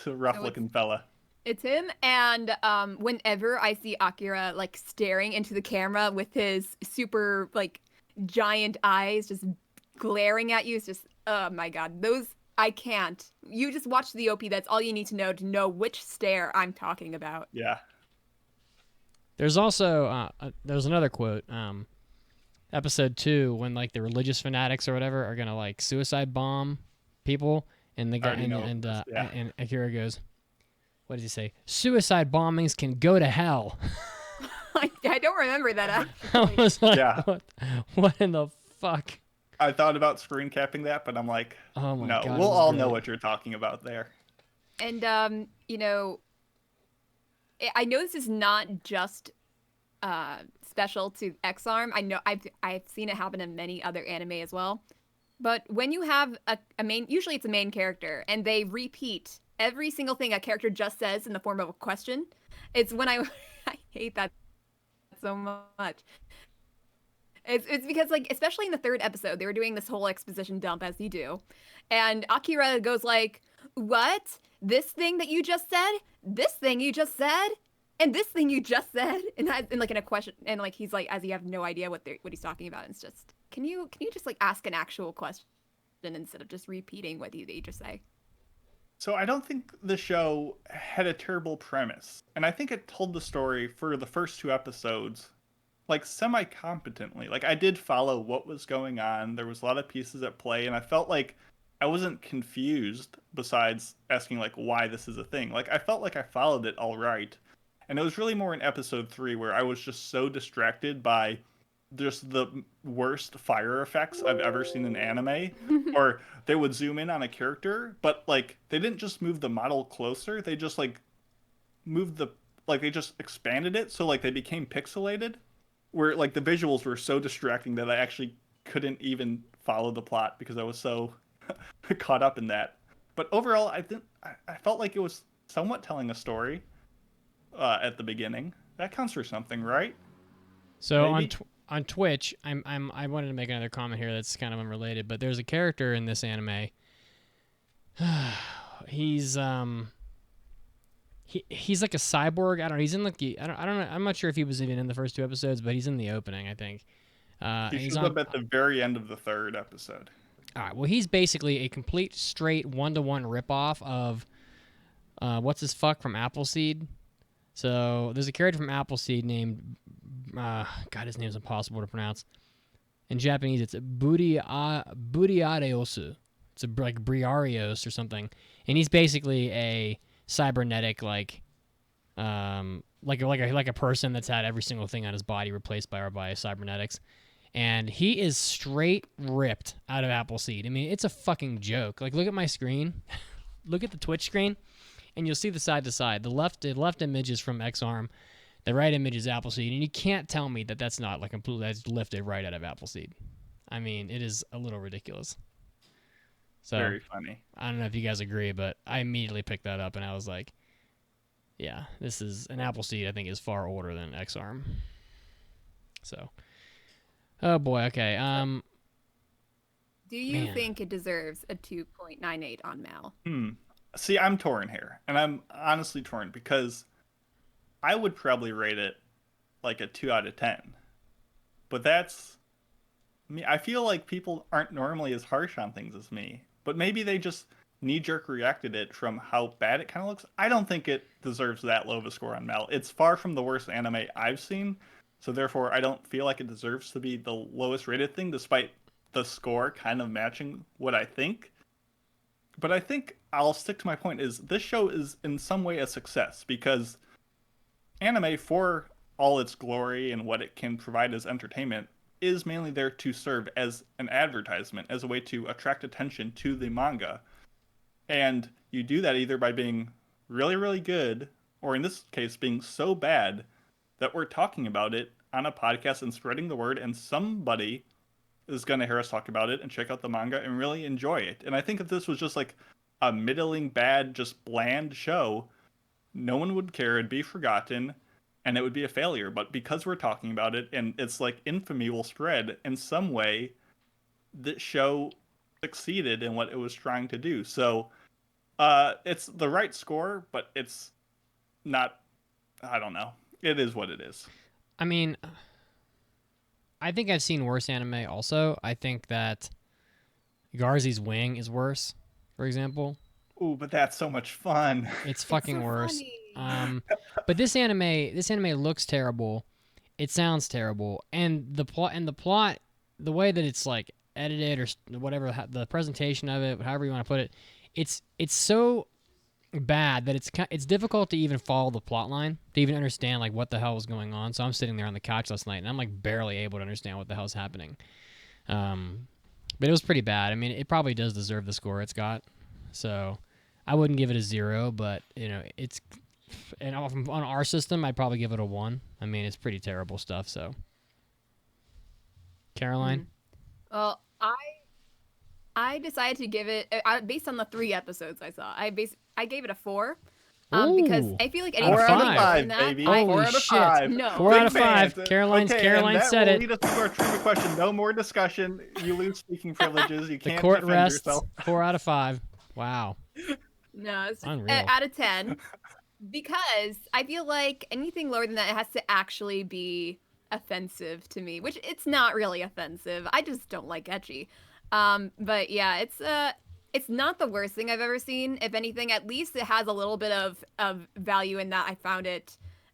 a rough-looking fella. It's him, and whenever I see Akira, like, staring into the camera with his super, like, giant eyes just glaring at you, it's just, oh my god, those, I can't. You just watch the OP, that's all you need to know which stare I'm talking about. Yeah. There's also, there's another quote, episode 2, when, like, the religious fanatics or whatever are gonna, like, suicide bomb people, and the guy, and Akira goes, what does he say? Suicide bombings can go to hell. I don't remember that, actually. I was like, Yeah. what in the fuck? I thought about screen capping that, but I'm like, Oh my no, God, we'll it was all great. know what you're talking about there. And, I know this is not just special to X-Arm. I know I've seen it happen in many other anime as well. But when you have a main, usually it's a main character, and they repeat every single thing a character just says in the form of a question, it's when I hate that so much. It's because, like, especially in the 3rd episode, they were doing this whole exposition dump, as you do, and Akira goes like, what? This thing that you just said? This thing you just said? And this thing you just said? And like in a question, and like he's like, as you have no idea what he's talking about. And it's just, can you just like ask an actual question instead of just repeating what they just say? So I don't think the show had a terrible premise, and I think it told the story for the first 2 episodes, like, semi-competently. Like, I did follow what was going on. There was a lot of pieces at play, and I felt like I wasn't confused, besides asking, like, why this is a thing. Like, I felt like I followed it all right. And it was really more in episode 3 where I was just so distracted by just the worst fire effects I've ever seen in anime. Or they would zoom in on a character, but, like, they didn't just move the model closer. They just, like, they just expanded it, so, like, they became pixelated. Where, like, the visuals were so distracting that I actually couldn't even follow the plot because I was so caught up in that. But overall, I felt like it was somewhat telling a story at the beginning. That counts for something, right? So Maybe? on Twitch, I wanted to make another comment here that's kind of unrelated, but there's a character in this anime. He's he's like a cyborg. I don't know. He's in like I don't know. I'm not sure if he was even in the first 2 episodes, but he's in the opening, I think. He shows up at the very end of the 3rd episode. All right. Well, he's basically a complete straight 1-to-1 ripoff of what's his fuck from Appleseed. So there's a character from Appleseed named God, his name's impossible to pronounce. In Japanese, it's Buriareosu. It's like Briarios or something, and he's basically a cybernetic like a person that's had every single thing on his body replaced by cybernetics. And he is straight ripped out of Appleseed. I mean, it's a fucking joke. Like, look at my screen. Look at the Twitch screen, and you'll see the side to side. The left image is from X-Arm. The right image is Appleseed. And you can't tell me that that's not, like, completely that's lifted right out of Appleseed. I mean, it is a little ridiculous. So, Very funny. I don't know if you guys agree, but I immediately picked that up, and I was like, yeah, this is an Appleseed, I think, is far older than X-Arm. So... oh boy, okay. Do you Man. think it deserves a 2.98 on Mal? See, I'm torn here, and I'm honestly torn because I would probably rate it like a 2 out of 10. But that's me. I feel like people aren't normally as harsh on things as me, but maybe they just knee-jerk reacted it from how bad it kind of looks. I don't think it deserves that low of a score on Mal. It's far from the worst anime I've seen. So therefore, I don't feel like it deserves to be the lowest rated thing, despite the score kind of matching what I think. But I think I'll stick to my point is this show is in some way a success because anime, for all its glory and what it can provide as entertainment, is mainly there to serve as an advertisement, as a way to attract attention to the manga. And you do that either by being really, really good, or in this case, being so bad that we're talking about it on a podcast and spreading the word, and somebody is going to hear us talk about it and check out the manga and really enjoy it. And I think if this was just like a middling bad, just bland show, no one would care. It'd be forgotten and it would be a failure. But because we're talking about it and it's like infamy will spread in some way, the show succeeded in what it was trying to do. So it's the right score, but it's not, I don't know. It is what it is. I mean, I think I've seen worse anime also. I think that Garzy's Wing is worse, for example. Ooh, but that's so much fun. It's fucking so worse. funny. But this anime looks terrible. It sounds terrible, and the plot, the way that it's like edited or whatever, the presentation of it, however you want to put it, it's so bad that it's difficult to even follow the plot line, to even understand like what the hell is going on. So I'm sitting there on the couch last night and I'm like barely able to understand what the hell's happening. But it was pretty bad. I mean, it probably does deserve the score it's got. So I wouldn't give it a 0, but it's, and on our system I'd probably give it a 1. I mean, it's pretty terrible stuff. So Caroline. Well, I decided to give it based on the 3 episodes I saw. I gave it a 4 because Ooh. I feel like 4 anything out of five, 5, than that, baby. Holy 4 out of shit. 5. No. 4 out of Big 5. fans. Caroline that said will it. lead us to our trivia question. No more discussion. You lose speaking privileges. You The can't court defend rests. yourself. 4 out of 5. Wow. No, it's Unreal. out of 10 because I feel like anything lower than that, it has to actually be offensive to me, which it's not really offensive. I just don't like ecchi. But yeah, it's not the worst thing I've ever seen. If anything, at least it has a little bit of value in that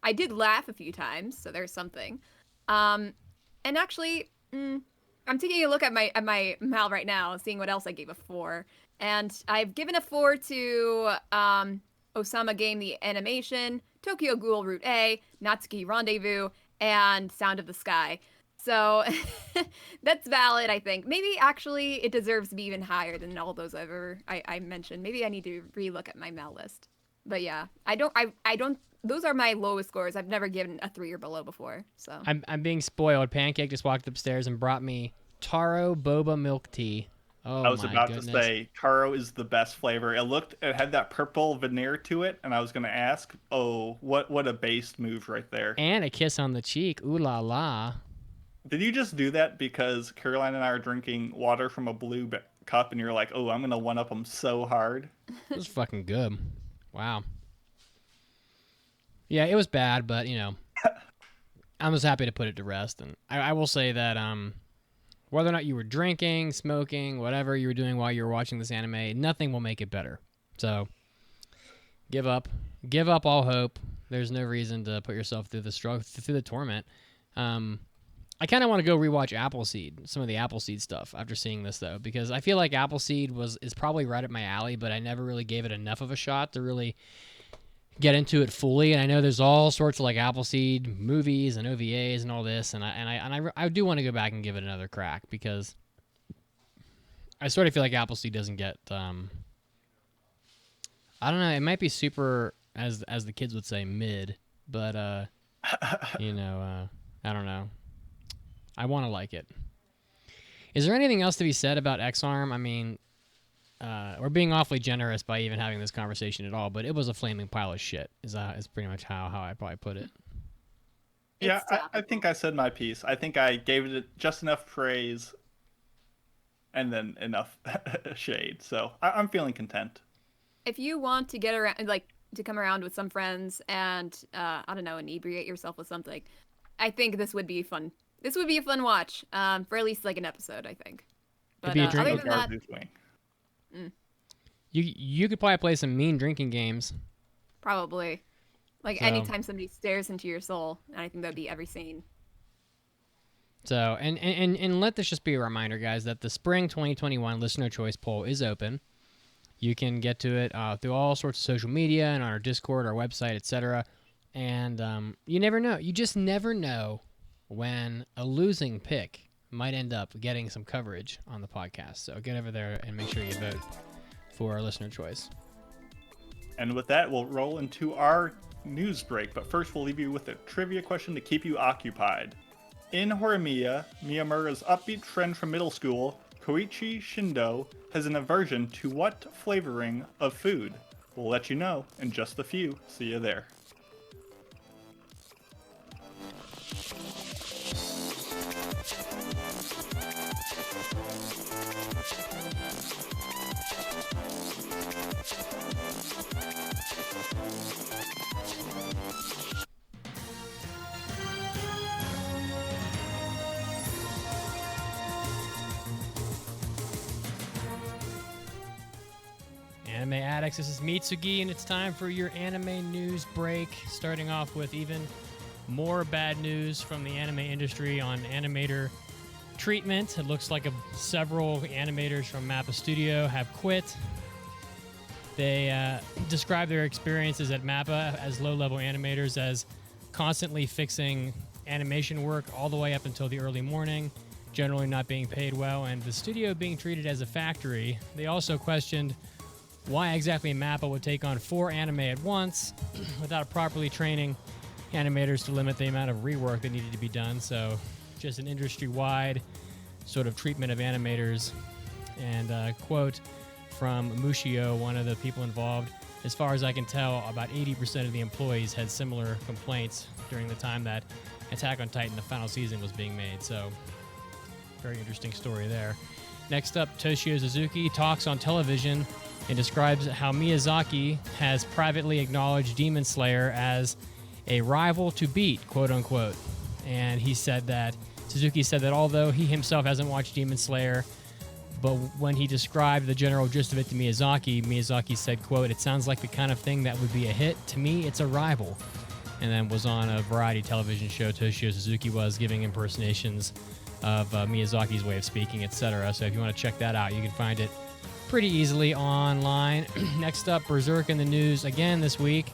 I did laugh a few times, so there's something. And actually, I'm taking a look at my Mal right now, seeing what else I gave a 4. And I've given a 4 to Osama Game, the animation, Tokyo Ghoul Route A, Natsuki Rendezvous, and Sound of the Sky. So that's valid, I think. Maybe actually it deserves to be even higher than all those I mentioned. Maybe I need to relook at my Mal list. But yeah, I don't. Those are my lowest scores. I've never given a 3 or below before. So I'm being spoiled. Pancake just walked upstairs and brought me taro boba milk tea. Oh, I was my about goodness. to say taro is the best flavor. It had that purple veneer to it, and I was going to ask, oh, what a based move right there. And a kiss on the cheek. Ooh la la. Did you just do that because Caroline and I are drinking water from a blue cup, and you're like, oh, I'm going to one-up them so hard? It was fucking good. Wow. Yeah, it was bad, but, I was happy to put it to rest. And I will say that whether or not you were drinking, smoking, whatever you were doing while you were watching this anime, nothing will make it better. So give up. Give up all hope. There's no reason to put yourself through the struggle, through the torment. I kind of want to go rewatch Appleseed, some of the Appleseed stuff after seeing this, though, because I feel like Appleseed is probably right up my alley, but I never really gave it enough of a shot to really get into it fully. And I know there's all sorts of like Appleseed movies and OVAs and all this, and I do want to go back and give it another crack because I sort of feel like Appleseed doesn't get I don't know, it might be super, as the kids would say, mid, but I don't know. I want to like it. Is there anything else to be said about X-Arm? I mean, we're being awfully generous by even having this conversation at all, but it was a flaming pile of shit. Is pretty much how I probably put it. Yeah, I think I said my piece. I think I gave it just enough praise and then enough shade. So I'm feeling content. if you want to get around, like to come around with some friends and I don't know, inebriate yourself with something, I think this would be fun. This would be a fun watch, for at least like an episode, I think. But be a drink- other than that, You could probably play some mean drinking games. probably. Like So- anytime somebody stares into your soul, and I think that'd be every scene. So, and let this just be a reminder, guys, that the spring 2021 listener choice poll is open. You can get to it through all sorts of social media and on our Discord, our website, etc. And you never know. You just never know when a losing pick might end up getting some coverage on the podcast. So get over there and make sure you vote for our listener choice. And with that, we'll roll into our news break. But first, we'll leave you with a trivia question to keep you occupied. In Horimiya, Miyamura's upbeat friend from middle school, Koichi Shindo, has an aversion to what flavoring of food? We'll let you know in just a few. See you there. Anime Addicts, this is Mitsugi, and it's time for your anime news break. Starting off with even more bad news from the anime industry on animator treatment. It looks like several animators from Mappa Studio have quit. They describe their experiences at Mappa as low-level animators as constantly fixing animation work all the way up until the early morning, generally not being paid well, and the studio being treated as a factory. They also questioned why exactly Mappa would take on 4 anime at once without properly training animators to limit the amount of rework that needed to be done. So just an industry-wide sort of treatment of animators. And a quote from Mushio, one of the people involved, as far as I can tell, about 80% of the employees had similar complaints during the time that Attack on Titan, the final season, was being made. So very interesting story there. Next up, Toshio Suzuki talks on television and describes how Miyazaki has privately acknowledged Demon Slayer as a rival to beat, quote unquote. And Suzuki said that although he himself hasn't watched Demon Slayer, but when he described the general gist of it to Miyazaki said, quote, "It sounds like the kind of thing that would be a hit. To me, it's a rival." And then was on a variety television show, Toshio Suzuki was, giving impersonations of Miyazaki's way of speaking, etc. So if you want to check that out, you can find it pretty easily online. Next up, Berserk in the news again this week,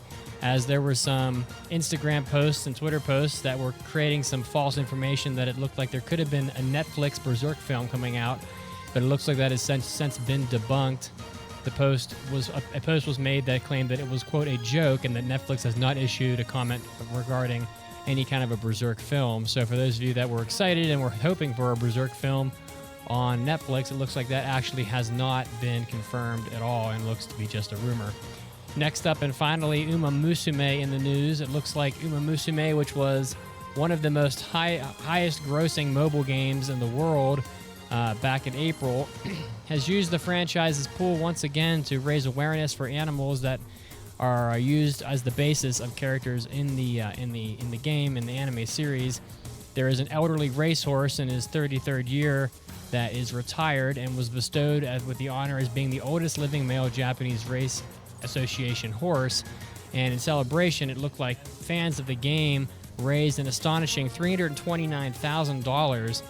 as there were some Instagram posts and Twitter posts that were creating some false information that it looked like there could have been a Netflix Berserk film coming out, but it looks like that has since been debunked. A post was made that claimed that it was, quote, a joke, and that Netflix has not issued a comment regarding any kind of a Berserk film. So for those of you that were excited and were hoping for a Berserk film on Netflix, it looks like that actually has not been confirmed at all and looks to be just a rumor. Next up, and finally, Uma Musume in the news. It looks like Uma Musume, which was one of the most highest grossing mobile games in the world back in April, has used the franchise's pool once again to raise awareness for animals that are used as the basis of characters in the game, in the anime series. There is an elderly racehorse in his 33rd year that is retired and was bestowed with the honor as being the oldest living male Japanese race association horse. And in celebration, it looked like fans of the game raised an astonishing $329,000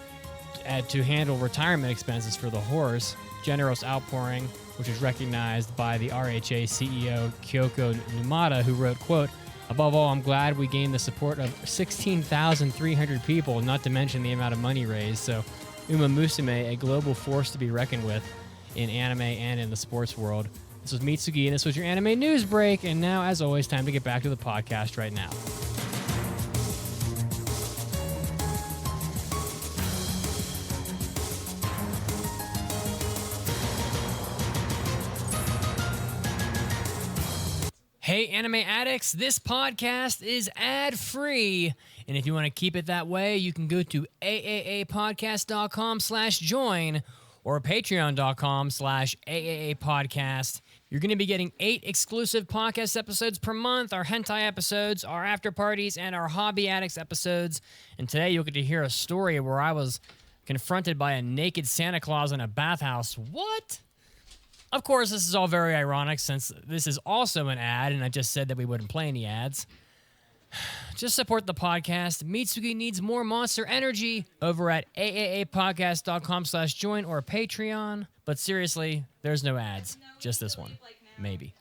to handle retirement expenses for the horse. Generous outpouring, which was recognized by the RHA CEO Kyoko Numata, who wrote, quote, "Above all, I'm glad we gained the support of 16,300 people, not to mention the amount of money raised." So Uma Musume, a global force to be reckoned with in anime and in the sports world. This was Mitsugi, and this was your anime news break. And now, as always, time to get back to the podcast right now. Hey, Anime Addicts, this podcast is ad-free. And if you want to keep it that way, you can go to aapodcast.com/join or patreon.com/AAApodcast. You're going to be getting 8 exclusive podcast episodes per month, our hentai episodes, our after parties, and our Hobby Addicts episodes. And today you'll get to hear a story where I was confronted by a naked Santa Claus in a bathhouse. What? Of course, this is all very ironic since this is also an ad, and I just said that we wouldn't play any ads. Just support the podcast. Mitsugi needs more monster energy over at aapodcast.com/join or Patreon. But seriously, there's no ads. Just this one. Maybe.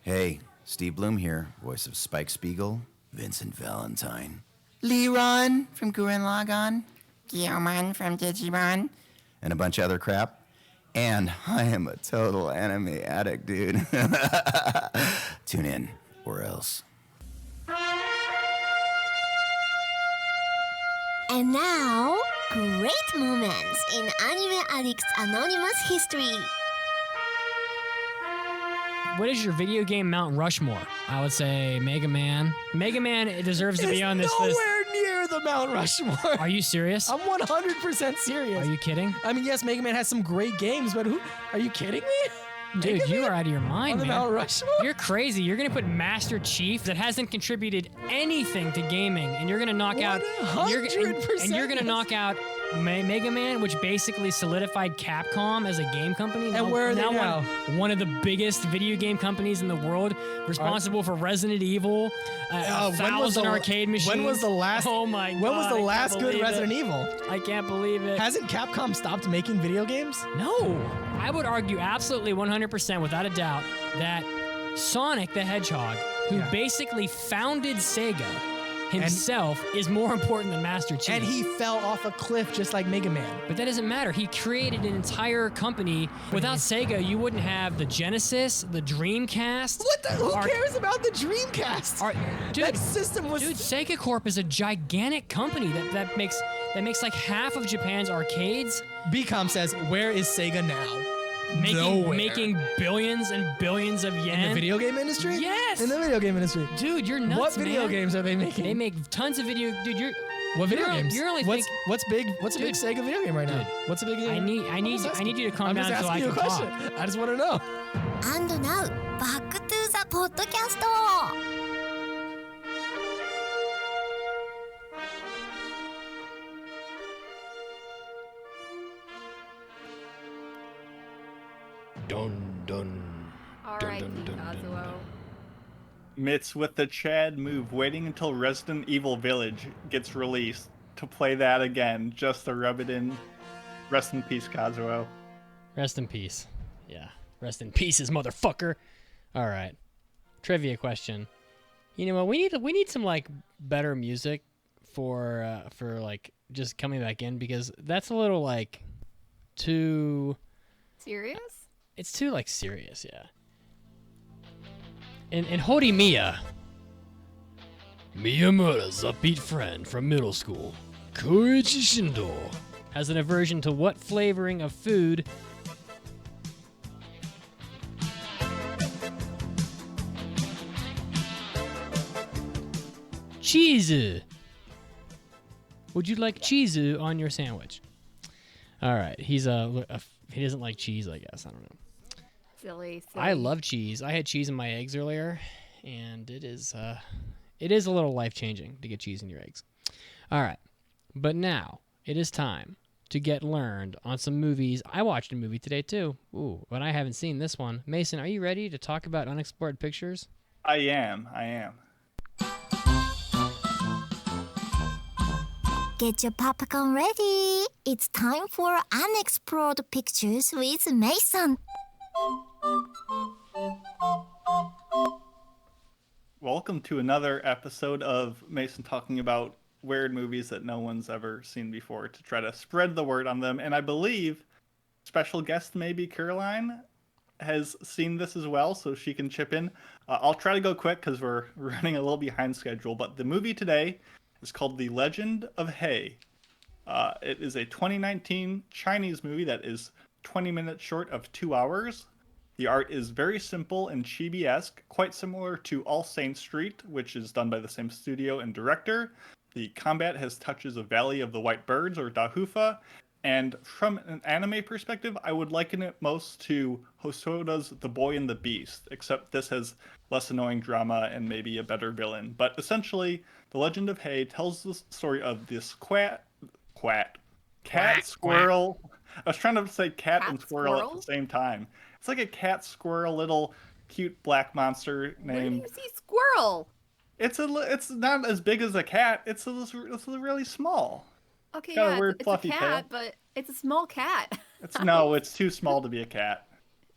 Hey, Steve Bloom here, voice of Spike Spiegel, Vincent Valentine, Leron from Gurren Lagann, Guillermo from Digimon, and a bunch of other crap. And I am a total anime addict, dude. Tune in, or else. And now, great moments in Anime Addicts Anonymous history. What is your video game Mount Rushmore? I would say Mega Man. Mega Man, it deserves to be on this list. Nowhere near the Mount Rushmore. Are you serious? I'm 100% serious. Are you kidding? I mean, yes, Mega Man has some great games, but are you kidding me? Dude, Mega you Man are out of your on mind, the man. Mount Rushmore? You're crazy. You're gonna put Master Chief that hasn't contributed anything to gaming, and you're gonna knock out. And you're 100% gonna knock out Mega Man, which basically solidified Capcom as a game company. And where are they now? One of the biggest video game companies in the world, responsible for Resident Evil, when was 1,000 the- arcade machines. when was the last- Oh my god! When was the I last can't good believe Resident it. Evil? I can't believe it. Hasn't Capcom stopped making video games? No, I would argue absolutely 100% without a doubt that Sonic the Hedgehog, who Yeah. basically founded Sega himself, is more important than Master Chief. And he fell off a cliff just like Mega Man. But that doesn't matter. He created an entire company. Without Sega, you wouldn't have the Genesis, the Dreamcast. Who Ar- cares about the Dreamcast? Dude, that system was... Dude, Sega Corp is a gigantic company that makes like half of Japan's arcades. BCom says, where is Sega now? Making billions and billions of yen. In the video game industry? Yes! In the video game industry. Dude, you're nuts, What video man. games are they making? They make tons of video. Dude, What video you're, games? You're only what's think, What's a big Sega video game right now? Dude, What's a big game? I need you to calm I'm down just so I asking you can a question. talk. I just want to know. And now, back to the podcast. Dun dun. All right, Kazuo. Mitz with the Chad move, waiting until Resident Evil Village gets released to play that again, just to rub it in. Rest in peace, Kazuo. Rest in peace. Yeah. Rest in pieces, motherfucker. All right. Trivia question. You know what? We need some like better music for like just coming back in, because that's a little like too. Serious? It's too like serious, yeah. In Horimiya, Miyamura's upbeat friend from middle school, Koichi Shindo, has an aversion to what flavoring of food? Cheese. Would you like cheese on your sandwich? All right, he doesn't like cheese, I guess. I don't know. Silly. I love cheese. I had cheese in my eggs earlier, and it is a little life-changing to get cheese in your eggs. All right, but now it is time to get learned on some movies. I watched a movie today too. Ooh, but I haven't seen this one. Mason, are you ready to talk about Unexplored Pictures? I am. Get your popcorn ready. It's time for Unexplored Pictures with Mason. Welcome to another episode of Mason talking about weird movies that no one's ever seen before to try to spread the word on them. And I believe special guest maybe Caroline has seen this as well, so she can chip in. I'll try to go quick because we're running a little behind schedule. But the movie today is called The Legend of Hay. It is a 2019 Chinese movie that is 20 minutes short of 2 hours. The art is very simple and chibi-esque, quite similar to All Saints Street, which is done by the same studio and director. The combat has touches of Valley of the White Birds or Dahufa, and from an anime perspective, I would liken it most to Hosoda's The Boy and the Beast, except this has less annoying drama and maybe a better villain. But essentially, The Legend of Hay tells the story of this cat squirrel. I was trying to say cat and squirrel at the same time. It's like a cat squirrel, little cute black monster named. Where do you see squirrel? It's not as big as a cat. It's really small. Okay, Got a yeah, weird it's fluffy a cat, tail. but it's a small cat. It's too small to be a cat.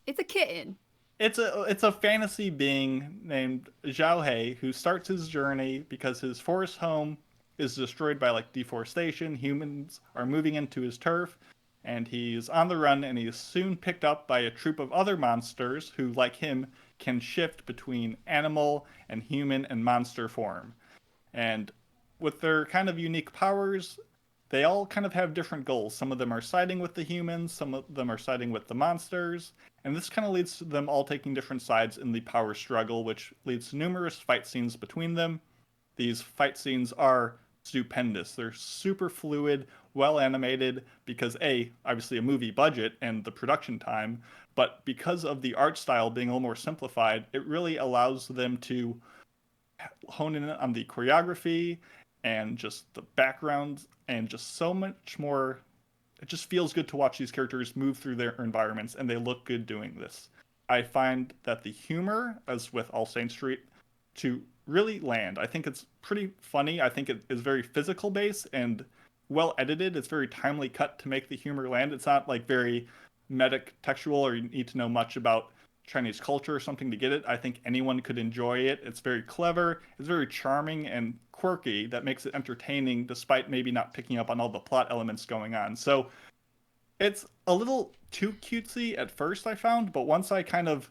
It's a kitten. It's a fantasy being named Zhao He who starts his journey because his forest home is destroyed by like deforestation. Humans are moving into his turf, and he's on the run, and he is soon picked up by a troop of other monsters who, like him, can shift between animal and human and monster form. And with their kind of unique powers, they all kind of have different goals. Some of them are siding with the humans, some of them are siding with the monsters, and this kind of leads to them all taking different sides in the power struggle, which leads to numerous fight scenes between them. These fight scenes are stupendous. They're super fluid, well animated, because obviously a movie budget and the production time, but because of the art style being a little more simplified, it really allows them to hone in on the choreography and just the backgrounds and just so much more. It just feels good to watch these characters move through their environments, and they look good doing this. I find that the humor, as with All Saints Street, to really land. I think it's pretty funny. I think it is very physical based and well edited. It's very timely cut to make the humor land. It's not like very medic textual or you need to know much about Chinese culture or something to get it. I think anyone could enjoy it. It's very clever. It's very charming and quirky that makes it entertaining despite maybe not picking up on all the plot elements going on. So it's a little too cutesy at first, I found, but once I kind of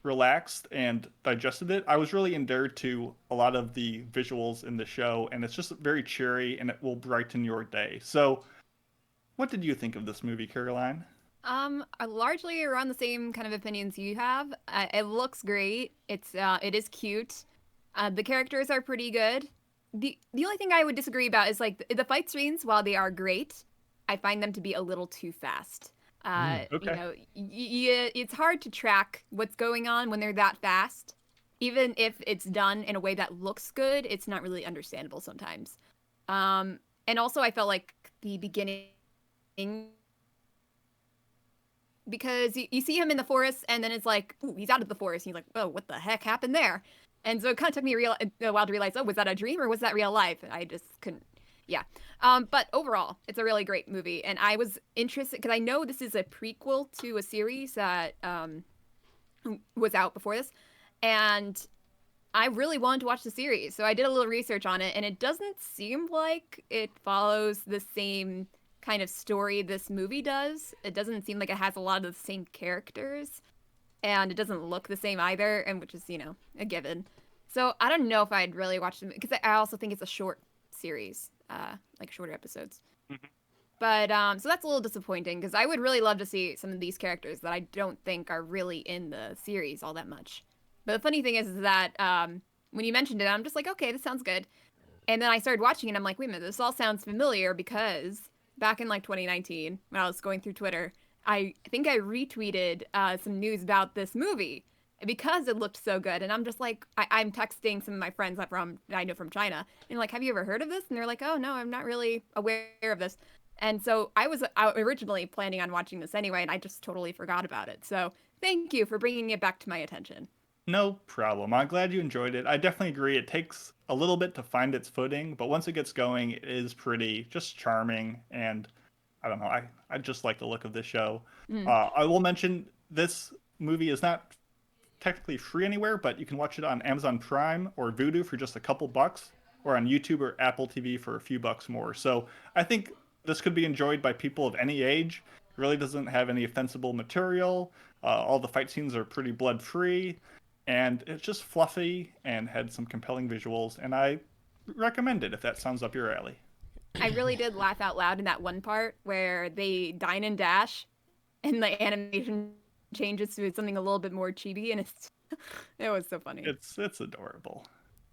relaxed and digested it, I was really endeared to a lot of the visuals in the show, and it's just very cheery and it will brighten your day. So what did you think of this movie, Caroline? Largely around the same kind of opinions you have. It looks great. It is cute. The characters are pretty good. The only thing I would disagree about is like the fight scenes. While they are great, I find them to be a little too fast. Okay. You know, it's hard to track what's going on when they're that fast. Even if it's done in a way that looks good, it's not really understandable sometimes. And also, I felt like the beginning, because you see him in the forest, and then it's like, ooh, he's out of the forest. And you're like, oh, what the heck happened there? And so it kind of took me a while to realize, oh, was that a dream or was that real life? I just couldn't. Yeah. But overall, it's a really great movie. And I was interested because I know this is a prequel to a series that was out before this. And I really wanted to watch the series. So I did a little research on it. And it doesn't seem like it follows the same kind of story this movie does. It doesn't seem like it has a lot of the same characters. And it doesn't look the same either. And which is, you know, a given. So I don't know if I'd really watch them. Because I also think it's a short series. Like shorter episodes. Mm-hmm. But so that's a little disappointing because I would really love to see some of these characters that I don't think are really in the series all that much. But the funny thing is that when you mentioned it, I'm just like, okay, this sounds good. And then I started watching it and I'm like, wait a minute, this all sounds familiar because back in like 2019 when I was going through Twitter, I think I retweeted some news about this movie because it looked so good. And I'm just like, I'm texting some of my friends I know from China. And like, have you ever heard of this? And they're like, oh, no, I'm not really aware of this. And so I was originally planning on watching this anyway, and I just totally forgot about it. So thank you for bringing it back to my attention. No problem. I'm glad you enjoyed it. I definitely agree. It takes a little bit to find its footing, but once it gets going, it is pretty just charming. And I don't know, I just like the look of this show. I will mention this movie is not technically free anywhere, but you can watch it on Amazon Prime or Vudu for just a couple bucks, or on YouTube or Apple TV for a few bucks more. So I think this could be enjoyed by people of any age. It really doesn't have any offensive material. All the fight scenes are pretty blood free, and it's just fluffy and had some compelling visuals. And I recommend it if that sounds up your alley. I really did laugh out loud in that one part where they dine and dash, and the animation changes to something a little bit more chibi, and it was so funny. It's adorable.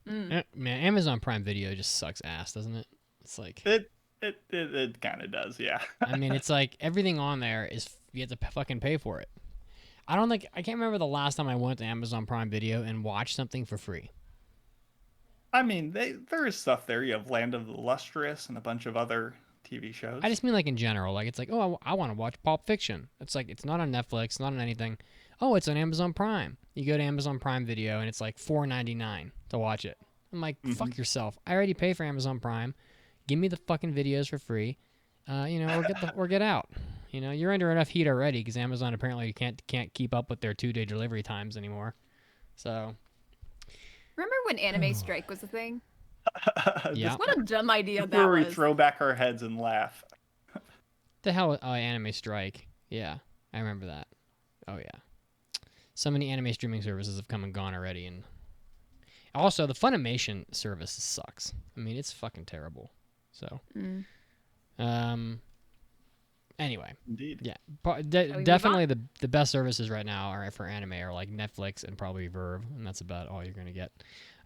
Man, Amazon Prime Video just sucks ass, doesn't it? It's like it kind of does, yeah. I mean, it's like everything on there is you have to fucking pay for it. I can't remember the last time I went to Amazon Prime Video and watched something for free. I mean, there is stuff there. You have Land of the Lustrous and a bunch of other TV shows. I just mean like in general. Like it's like, oh, I want to watch Pulp Fiction. It's like it's not on Netflix, not on anything. Oh, it's on Amazon Prime. You go to Amazon Prime Video and it's like $4.99 to watch it. I'm like, fuck yourself. I already pay for Amazon Prime. Give me the fucking videos for free. Or get out. You know, you're under enough heat already because Amazon apparently can't keep up with their 2-day delivery times anymore. So. Remember when Anime Strike was a thing? Yeah. What a dumb idea that Where was. we throw back our heads and laugh. The hell, Anime Strike. Yeah, I remember that. Oh yeah. So many anime streaming services have come and gone already, and also the Funimation service sucks. I mean, it's fucking terrible. So, Anyway, Indeed. yeah, move definitely the best services right now are for anime are like Netflix and probably Verve, and that's about all you're gonna get.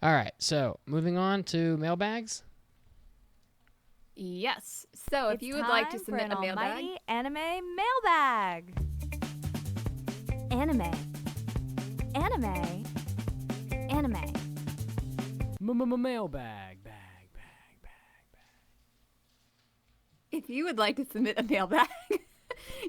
All right, so moving on to mailbags. Yes. So if It's you would like to time for submit an a mailbag, almighty anime mailbag. Anime. Anime. Anime. Mailbag. if you would like to submit a mailbag,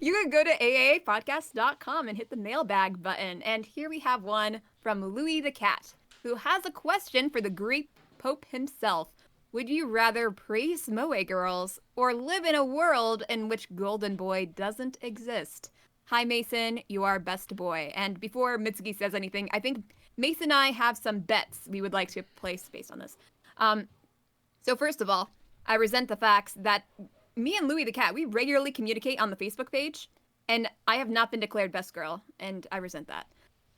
you can go to aapodcast.com and hit the mailbag button. And here we have one from Louis the Cat, who has a question for the Greek Pope himself. Would you rather praise moe girls or live in a world in which Golden Boy doesn't exist? Hi, Mason. You are best boy. And before Mitsugi says anything, I think Mason and I have some bets we would like to place based on this. So first of all, I resent the facts that me and Louis the Cat, we regularly communicate on the Facebook page, and I have not been declared best girl, and I resent that.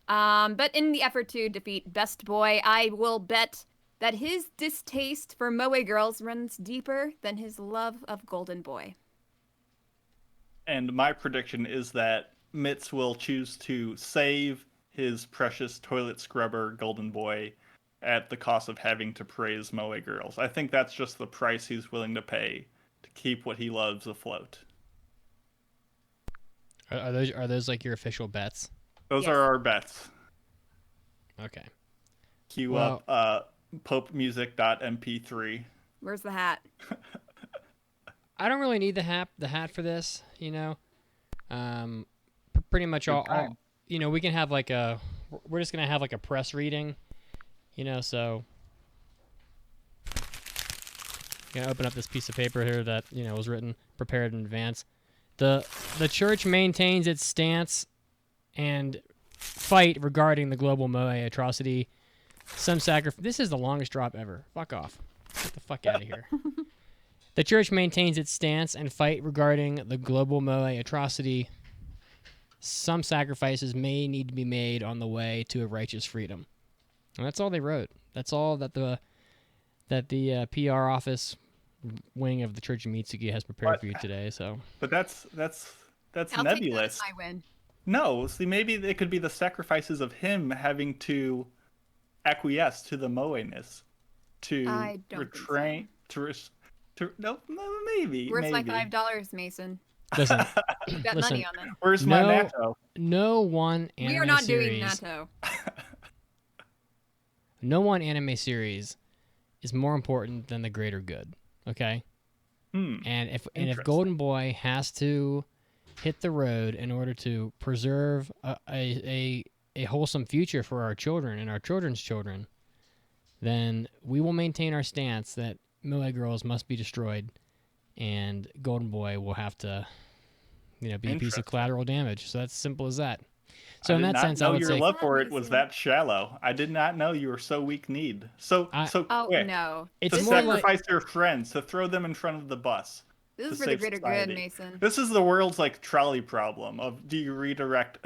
But in the effort to defeat best boy, I will bet that his distaste for moe girls runs deeper than his love of Golden Boy. And my prediction is that Mitz will choose to save his precious toilet scrubber Golden Boy at the cost of having to praise moe girls. I think that's just the price he's willing to pay to keep what he loves afloat. Are those like your official bets? Those Yes. are our bets. Okay. Cue up popemusic.mp3. Where's the hat? I don't really need the hat for this, you know. Pretty much all you know, we can have like we're just gonna have like a press reading, you know. So, gonna open up this piece of paper here that was prepared in advance. The church maintains its stance and fight regarding the global moe atrocity. This is the longest drop ever. Fuck off. Get the fuck out of here. The church maintains its stance and fight regarding the global moe atrocity. Some sacrifices may need to be made on the way to a righteous freedom. And that's all they wrote. That's all that the PR office wing of the Church of Mitsugi has prepared for you today. So, But that's I'll nebulous. take that as my win. No, see, maybe it could be the sacrifices of him having to acquiesce to the moe-ness, to I don't think so. retrain, no, maybe. Where's maybe. my $5, Mason? listen, You bet Listen. money on that. Where's my No. natto? no one anime We are not series, doing natto. no one anime series is more important than the greater good. Okay. And if Interesting. Golden Boy has to hit the road in order to preserve a wholesome future for our children and our children's children, then we will maintain our stance that moe girls must be destroyed, and Golden Boy will have to, be a piece Interesting. of collateral damage. So that's simple as that. So I in did that not sense, I know would your say love for it was Mason. that shallow. I did not know you were so weak-kneed, so Oh, quick no. it's to more like sacrifice your friends, to throw them in front of the bus. This is to for the save greater society. good, Mason. This is the world's trolley problem of do you redirect?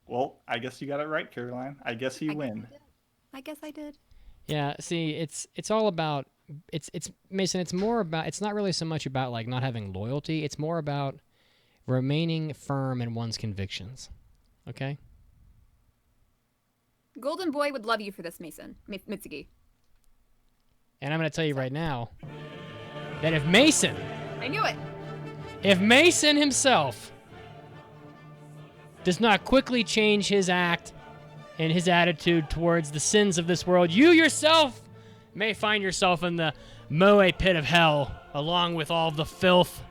Well, I guess you got it right, Caroline. I guess you win. I guess I did. Yeah, see, it's all about it's Mason. It's more about it's not really so much about like not having loyalty. It's more about remaining firm in one's convictions. Okay. Golden Boy would love you for this, Mason. Mitsugi. And I'm gonna tell you right now that if Mason I knew it. himself does not quickly change his act and his attitude towards the sins of this world, you yourself may find yourself in the moe pit of hell along with all the filth.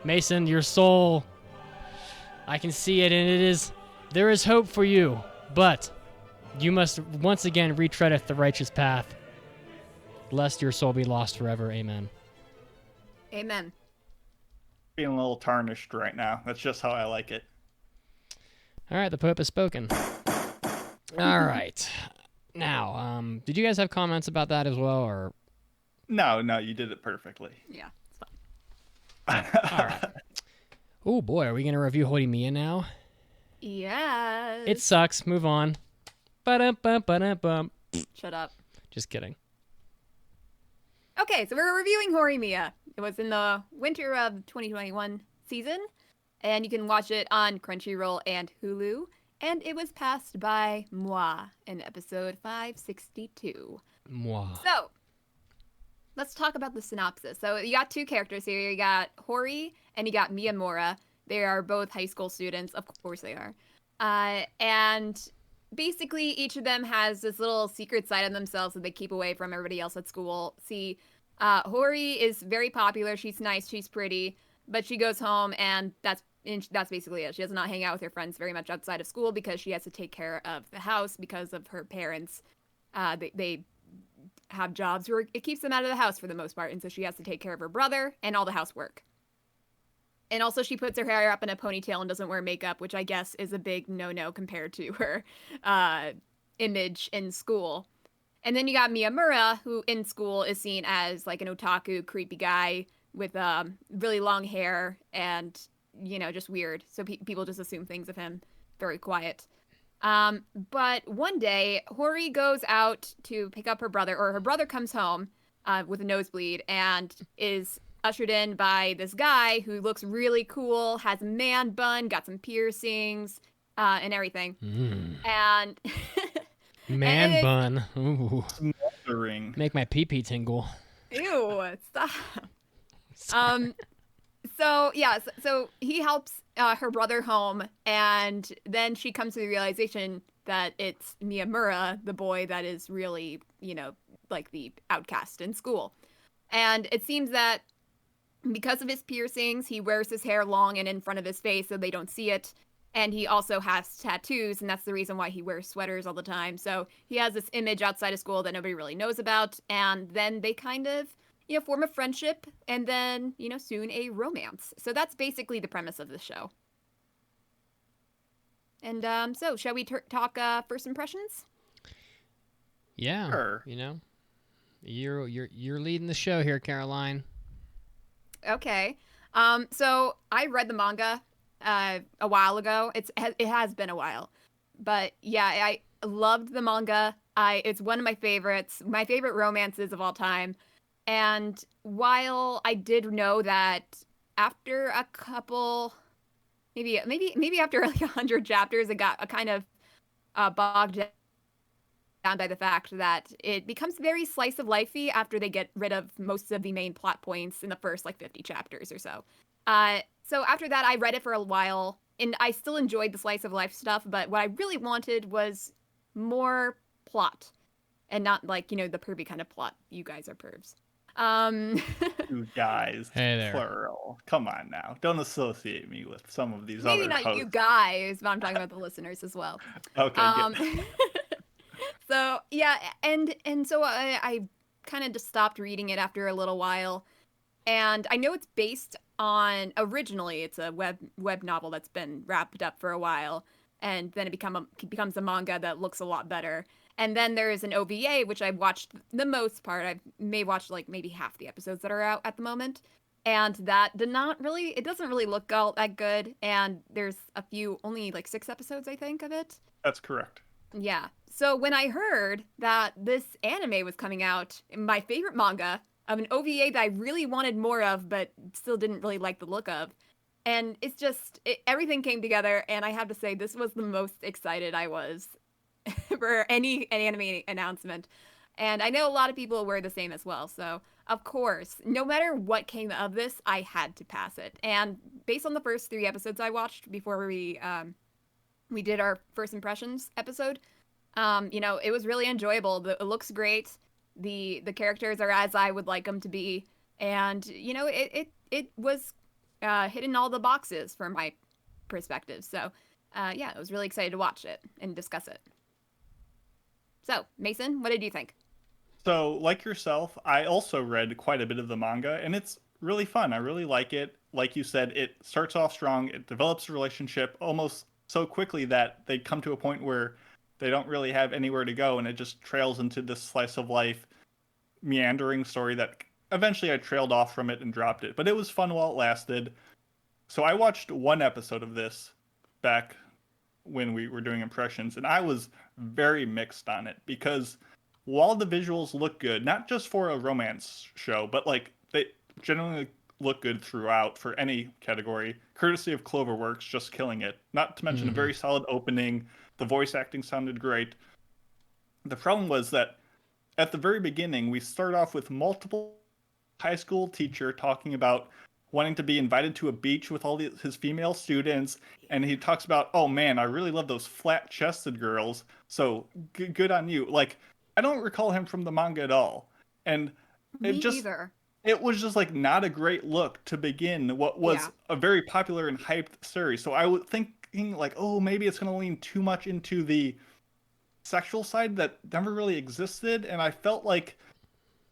Mason, your soul, I can see it, and there is hope for you, but you must once again retreadeth the righteous path, lest your soul be lost forever. Amen. Amen. Feeling a little tarnished right now. That's just how I like it. All right, the Pope has spoken. All right. Now, did you guys have comments about that as well, or? No, you did it perfectly. Yeah, it's fine. All right. Oh boy, are we gonna review Horimiya now? Yes. It sucks. Move on. Ba-dum-bum, ba-dum-bum. Shut up. Just kidding. Okay, so we're reviewing Horimiya. It was in the winter of 2021 season, and you can watch it on Crunchyroll and Hulu. And it was passed by moi in episode 562. Moi. So, let's talk about the synopsis. So, you got two characters here. You got Hori and you got Miyamura. They are both high school students. Of course they are. And basically, each of them has this little secret side of themselves that they keep away from everybody else at school. See, Hori is very popular. She's nice. She's pretty. But she goes home, and that's basically it. She does not hang out with her friends very much outside of school because she has to take care of the house because of her parents. They have jobs where it keeps them out of the house for the most part, and so she has to take care of her brother and all the housework. And also she puts her hair up in a ponytail and doesn't wear makeup, which I guess is a big no-no compared to her image in school. And then you got Miyamura, who in school is seen as like an otaku, creepy guy with really long hair and, just weird. So people just assume things of him. Very quiet. But one day, Hori goes out to pick up her brother, or her brother comes home with a nosebleed and is ushered in by this guy who looks really cool, has a man bun, got some piercings, and everything. And Man bun. Ooh. Smothering. Make my pee-pee tingle. Ew, stop. So he helps her brother home, and then she comes to the realization that it's Miyamura, the boy that is really, like the outcast in school. And it seems that because of his piercings, he wears his hair long and in front of his face so they don't see it. And he also has tattoos, and that's the reason why he wears sweaters all the time. So he has this image outside of school that nobody really knows about. And then they kind of, form a friendship, and then, soon a romance. So that's basically the premise of the show. And so shall we talk first impressions? Yeah. Sure. You're leading the show here, Caroline. Okay. So I read the manga a while ago. It has been a while, but yeah, I loved the manga. It's one of my favorites, my favorite romances of all time. And while I did know that after a couple, maybe after like 100 chapters, it got a kind of bogged down by the fact that it becomes very slice of lifey after they get rid of most of the main plot points in the first like 50 chapters or so. So after that, I read it for a while, and I still enjoyed the slice of life stuff, but what I really wanted was more plot, and not like, the pervy kind of plot. You guys are pervs. You guys, Hey there. plural. Come on now. Don't associate me with some of these Maybe other not hosts. you guys, but I'm talking about the listeners as well. Okay, So yeah, and so I kind of just stopped reading it after a little while, and I know it's based on, originally it's a web novel that's been wrapped up for a while, and then it becomes a manga that looks a lot better. And then there is an OVA, which I've watched the most part. I've watched like maybe half the episodes that are out at the moment. And that it doesn't really look all that good. And there's only like 6 episodes, I think, of it. That's correct. Yeah. So when I heard that this anime was coming out, my favorite manga of an OVA that I really wanted more of, but still didn't really like the look of. And it's just, everything came together. And I have to say, this was the most excited I was for any anime announcement. And I know a lot of people were the same as well. So, of course, no matter what came of this, I had to pass it. And based on the first 3 episodes I watched before we did our first impressions episode, it was really enjoyable. It looks great. The characters are as I would like them to be. And, it was hitting all the boxes from my perspective. So, yeah, I was really excited to watch it and discuss it. So, Mason, what did you think? So, like yourself, I also read quite a bit of the manga, and it's really fun. I really like it. Like you said, it starts off strong. It develops a relationship almost so quickly that they come to a point where they don't really have anywhere to go, and it just trails into this slice of life, meandering story that eventually I trailed off from it and dropped it. But it was fun while it lasted. So I watched 1 episode of this back when we were doing impressions, and I was very mixed on it because while the visuals look good, not just for a romance show, but like they generally look good throughout for any category, courtesy of Cloverworks, just killing it. Not to mention a very solid opening. The voice acting sounded great. The problem was that at the very beginning, we start off with multiple high school teacher talking about wanting to be invited to a beach with all his female students, and he talks about, oh man, I really love those flat-chested girls, so good on you. Like, I don't recall him from the manga at all, and Me either. it was just like not a great look to begin what was a very popular and hyped series. So I was thinking like, oh, maybe it's going to lean too much into the sexual side that never really existed, and I felt like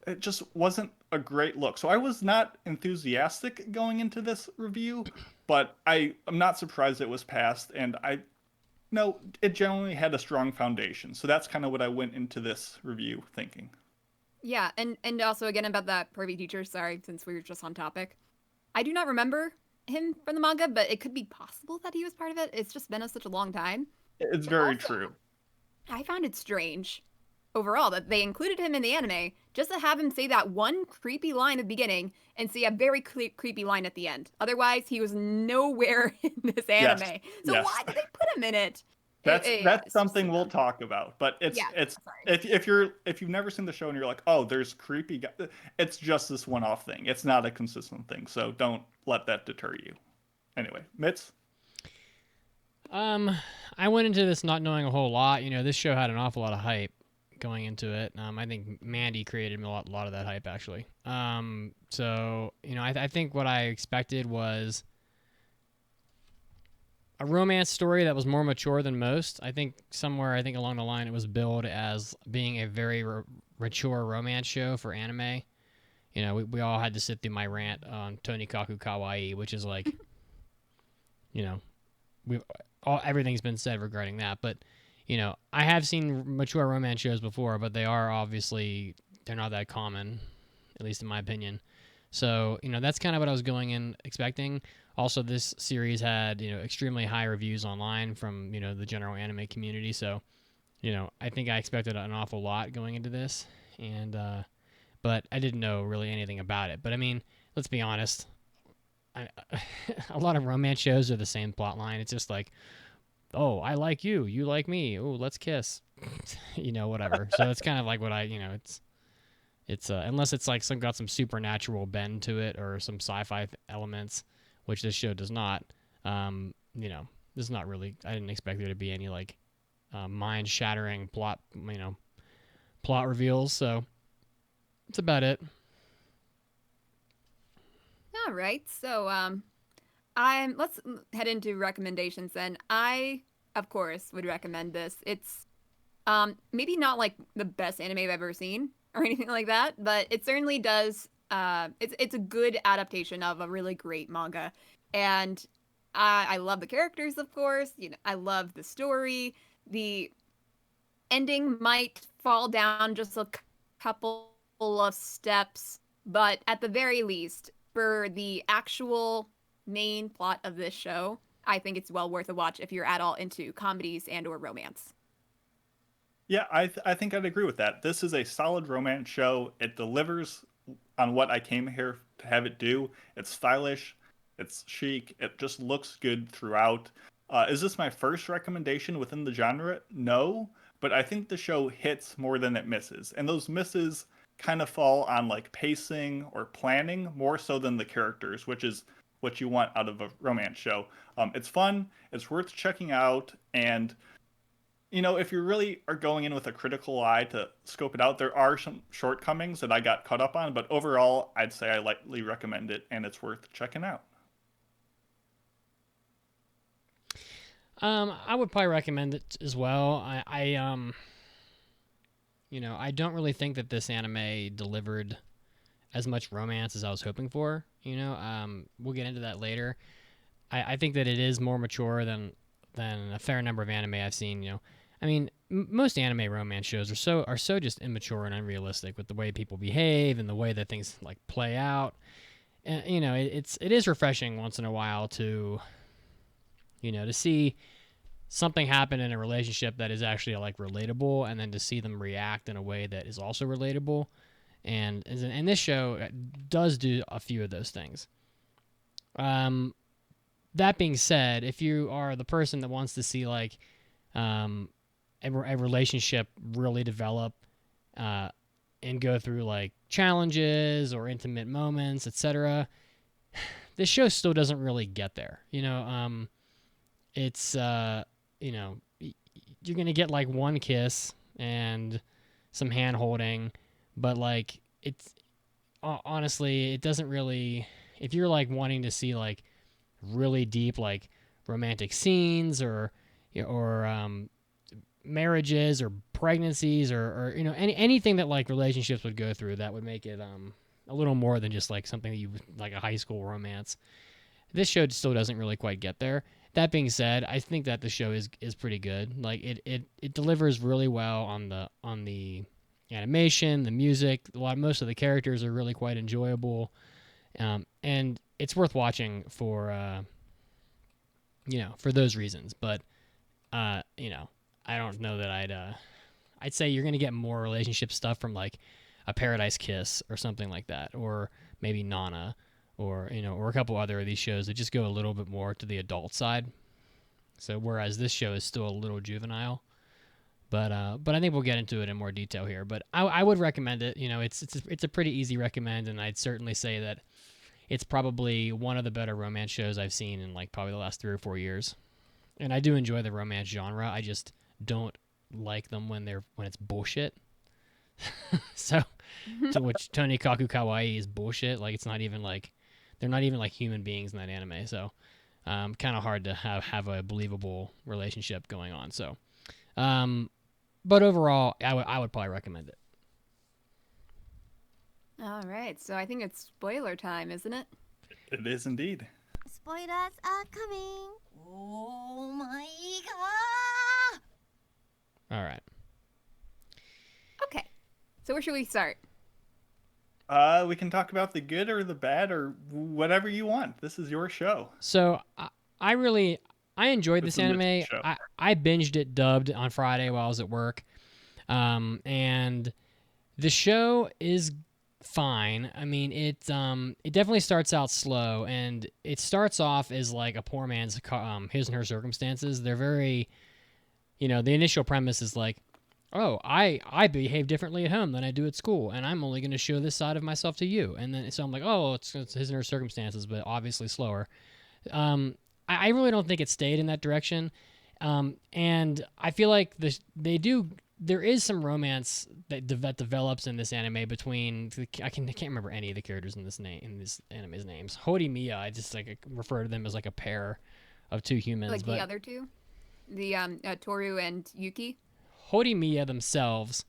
it just wasn't a great look. So I was not enthusiastic going into this review, but I'm not surprised it was passed, and it generally had a strong foundation. So that's kind of what I went into this review thinking. Yeah, and also again about that pervy teacher, sorry, since we were just on topic. I do not remember him from the manga, but it could be possible that he was part of it. It's just been such a long time. It's very true. I found it strange overall that they included him in the anime just to have him say that one creepy line at the beginning and say a very creepy line at the end. Otherwise, he was nowhere in this anime. Yes. So Yes. why did they put him in it? That's something we'll talk about. But it's sorry. if you've never seen the show and you're like, oh, there's creepy guy, it's just this one-off thing. It's not a consistent thing. So don't let that deter you. Anyway, Mitz? I went into this not knowing a whole lot. This show had an awful lot of hype going into it. I think Mandy created a lot of that hype, actually. So, I think what I expected was a romance story that was more mature than most. I think along the line it was billed as being a very mature romance show for anime. We all had to sit through my rant on Tonikaku Kawaii, which is like, everything's been said regarding that. But, I have seen mature romance shows before, but they're not that common, at least in my opinion. So, that's kind of what I was going in expecting. Also, this series had, extremely high reviews online from, the general anime community. So, I think I expected an awful lot going into this. And, but I didn't know really anything about it. But, I mean, let's be honest. A lot of romance shows are the same plot line. It's just like, oh, I like you, you like me. Oh, let's kiss. Whatever. So it's kind of like what it's unless it's like got some supernatural bend to it or some sci-fi elements, which this show does not. This is not really. I didn't expect there to be any like mind-shattering plot reveals. So that's about it. All right, so let's head into recommendations then. I, of course, would recommend this. It's maybe not like the best anime I've ever seen or anything like that, but it certainly does. It's a good adaptation of a really great manga, and I love the characters, of course. I love the story. The ending might fall down just a couple of steps, but at the very least, for the actual main plot of this show, I think it's well worth a watch if you're at all into comedies and or romance. Yeah, I think I'd agree with that. This is a solid romance show. It delivers on what I came here to have it do. It's stylish. It's chic. It just looks good throughout. Is this my first recommendation within the genre? No, but I think the show hits more than it misses. And those misses kind of fall on like pacing or planning more so than the characters, which is what you want out of a romance show. It's fun, it's worth checking out, and if you really are going in with a critical eye to scope it out, there are some shortcomings that I got caught up on, but overall I'd say I lightly recommend it and it's worth checking out. I would probably recommend it as well. I don't really think that this anime delivered as much romance as I was hoping for. We'll get into that later. I think that it is more mature than a fair number of anime I've seen. Most anime romance shows are so just immature and unrealistic with the way people behave and the way that things like play out. And it is refreshing once in a while to see something happened in a relationship that is actually like relatable, and then to see them react in a way that is also relatable. And this show does do a few of those things. That being said, if you are the person that wants to see like a relationship really develop and go through like challenges or intimate moments, etc., this show still doesn't really get there. It's you're gonna get like one kiss and some hand holding, but like it's honestly, it doesn't really. If you're like wanting to see like really deep like romantic scenes or marriages or pregnancies or anything that like relationships would go through that would make it a little more than just like something that you like a high school romance, this show still doesn't really quite get there. That being said, I think that the show is pretty good. Like it delivers really well on the animation, the music. Most of the characters are really quite enjoyable, and it's worth watching for for those reasons. But I don't know that I'd say you're gonna get more relationship stuff from like a Paradise Kiss or something like that, or maybe Nana, or or a couple other of these shows that just go a little bit more to the adult side. So whereas this show is still a little juvenile, but I think we'll get into it in more detail here. But I would recommend it. It's a pretty easy recommend, and I'd certainly say that it's probably one of the better romance shows I've seen in like probably the last 3 or 4 years. And I do enjoy the romance genre. I just don't like them when it's bullshit. So to which Tony Kaku Kawaii is bullshit. Like it's not even like they're not even like human beings in that anime. So kind of hard to have a believable relationship going on. So but overall I would probably recommend it. All right, so I think it's spoiler time, isn't it? It is indeed. Spoilers are coming. Oh my god. All right. Okay, so where should we start? We can talk about the good or the bad or whatever you want. This is your show. So I enjoyed this It's a anime. Mitsugi show. I binged it dubbed on Friday while I was at work. And the show is fine. I mean, it definitely starts out slow, and it starts off as like a poor man's his and her circumstances. They're very, the initial premise is like, oh, I behave differently at home than I do at school, and I'm only going to show this side of myself to you. And then so I'm like, oh, it's his and her circumstances, but obviously slower. I really don't think it stayed in that direction, and I feel like there is some romance that develops in this anime between I can't remember any of the characters in this anime's names. Horimiya, I just like refer to them as like a pair of two humans. Like the other two, the Toru and Yuki. Horimiya themselves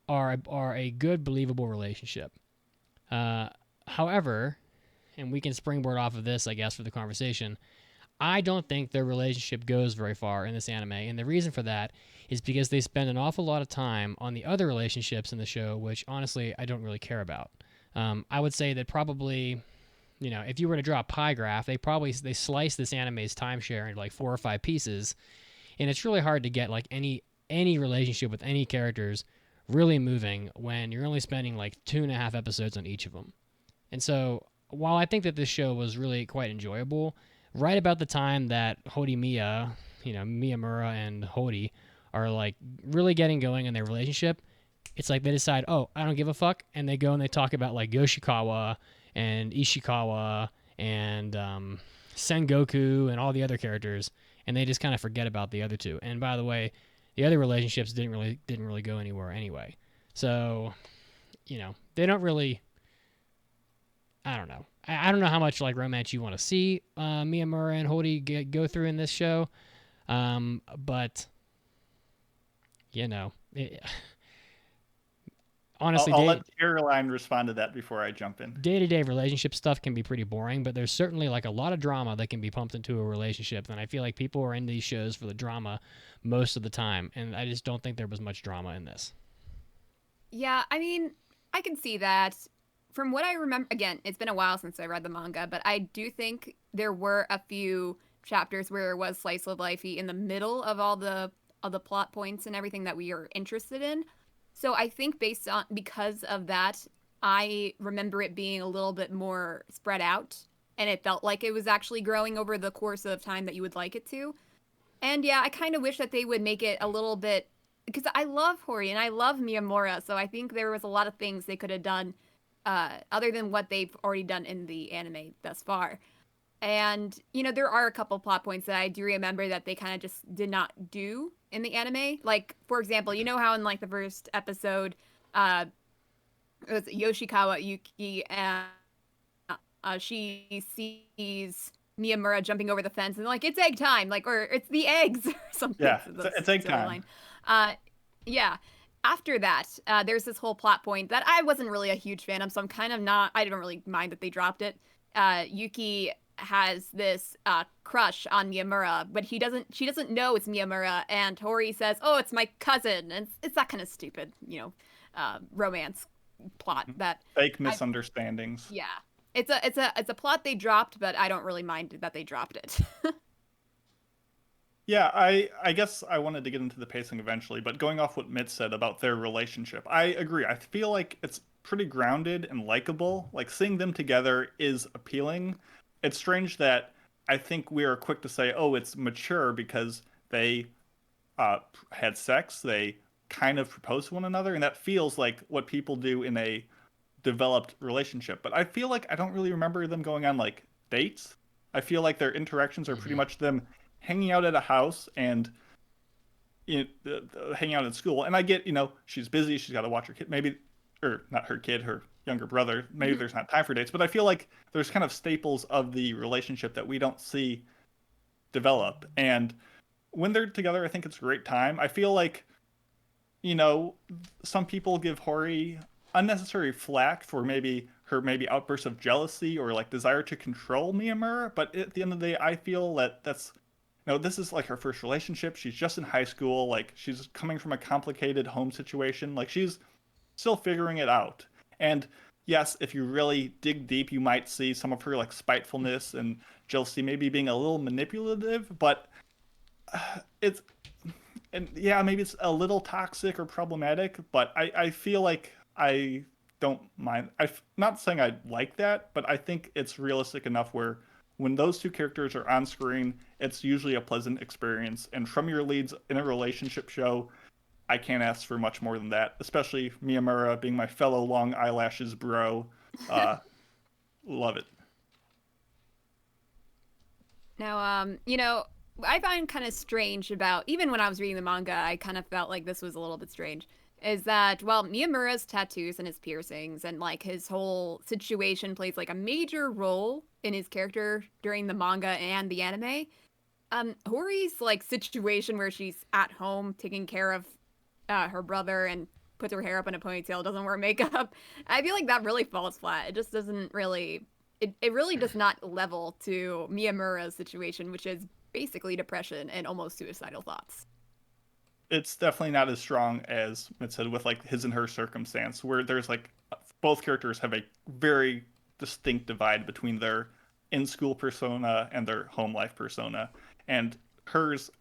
are a good, believable relationship. However, and we can springboard off of this, I guess, for the conversation, I don't think their relationship goes very far in this anime, and the reason for that is because they spend an awful lot of time on the other relationships in the show, which honestly I don't really care about. I would say that probably, if you were to draw a pie graph, they slice this anime's timeshare into like 4 or 5 pieces, and it's really hard to get like any relationship with any characters really moving when you're only spending like 2.5 episodes on each of them. And so while I think that this show was really quite enjoyable, right about the time that Horimiya, Miyamura and Hori are like really getting going in their relationship, it's like they decide, oh, I don't give a fuck, and they go and they talk about like Yoshikawa and Ishikawa and Sengoku and all the other characters, and they just kind of forget about the other two. And by the way, the other relationships didn't really go anywhere anyway. So, they don't really. I don't know. I don't know how much like romance you want to see Miyamura and Hori go through in this show, but honestly, I'll let Caroline respond to that before I jump in. Day-to-day relationship stuff can be pretty boring, but there's certainly like a lot of drama that can be pumped into a relationship, and I feel like people are in these shows for the drama most of the time, and I just don't think there was much drama in this. Yeah, I mean, I can see that. From what I remember, again, it's been a while since I read the manga, but I do think there were a few chapters where it was slice of lifey in the middle of all the plot points and everything that we are interested in. So I think because of that, I remember it being a little bit more spread out, and it felt like it was actually growing over the course of time that you would like it to. And yeah, I kind of wish that they would make it a little bit, because I love Hori and I love Miyamura, so I think there was a lot of things they could have done other than what they've already done in the anime thus far. And, there are a couple plot points that I do remember that they kind of just did not do in the anime. Like, for example, you know how in, like, the first episode, it was Yoshikawa Yuki, and she sees Miyamura jumping over the fence, and like, it's egg time, like, or it's the eggs, or something. Yeah, it's egg time. Yeah. After that, there's this whole plot point that I wasn't really a huge fan of, so I don't really mind that they dropped it. Yuki has this crush on Miyamura, but she doesn't know it's Miyamura, and Hori says, "Oh, it's my cousin," and it's that kind of stupid, romance plot that fake misunderstandings. Yeah, it's a plot they dropped, but I don't really mind that they dropped it. Yeah, I guess I wanted to get into the pacing eventually, but going off what Mitz said about their relationship, I agree. I feel like it's pretty grounded and likable. Like, seeing them together is appealing. It's strange that I think we are quick to say, oh, it's mature because they had sex, they kind of proposed to one another, and that feels like what people do in a developed relationship. But I feel like I don't really remember them going on, like, dates. I feel like their interactions are pretty much them hanging out at a house and hanging out at school. And I get, she's busy, she's got to watch her kid, maybe, or not her kid, her younger brother. Maybe there's not time for dates, but I feel like there's kind of staples of the relationship that we don't see develop. And when they're together, I think it's a great time. I feel like, some people give Hori unnecessary flack for her outbursts of jealousy or like desire to control Miyamura. But at the end of the day, I feel that this is like her first relationship. She's just in high school. Like, she's coming from a complicated home situation. Like, she's still figuring it out. And yes, if you really dig deep, you might see some of her like spitefulness and jealousy maybe being a little manipulative, but maybe it's a little toxic or problematic, but I feel like I don't mind. I'm not saying I like that, but I think it's realistic enough where when those two characters are on screen, it's usually a pleasant experience. And from your leads in a relationship show, I can't ask for much more than that, especially Miyamura being my fellow long eyelashes bro. Love it. Now, I find kind of strange about, even when I was reading the manga, I kind of felt like this was a little bit strange, is that, well, Miyamura's tattoos and his piercings and, like, his whole situation plays, like, a major role in his character during the manga and the anime. Hori's, like, situation where she's at home taking care of her brother and puts her hair up in a ponytail, doesn't wear makeup, I feel like that really falls flat. It just doesn't really... It really does not level to Miyamura's situation, which is basically depression and almost suicidal thoughts. It's definitely not as strong as it said with like his and her circumstance, where there's like both characters have a very distinct divide between their in-school persona and their home life persona. And hers,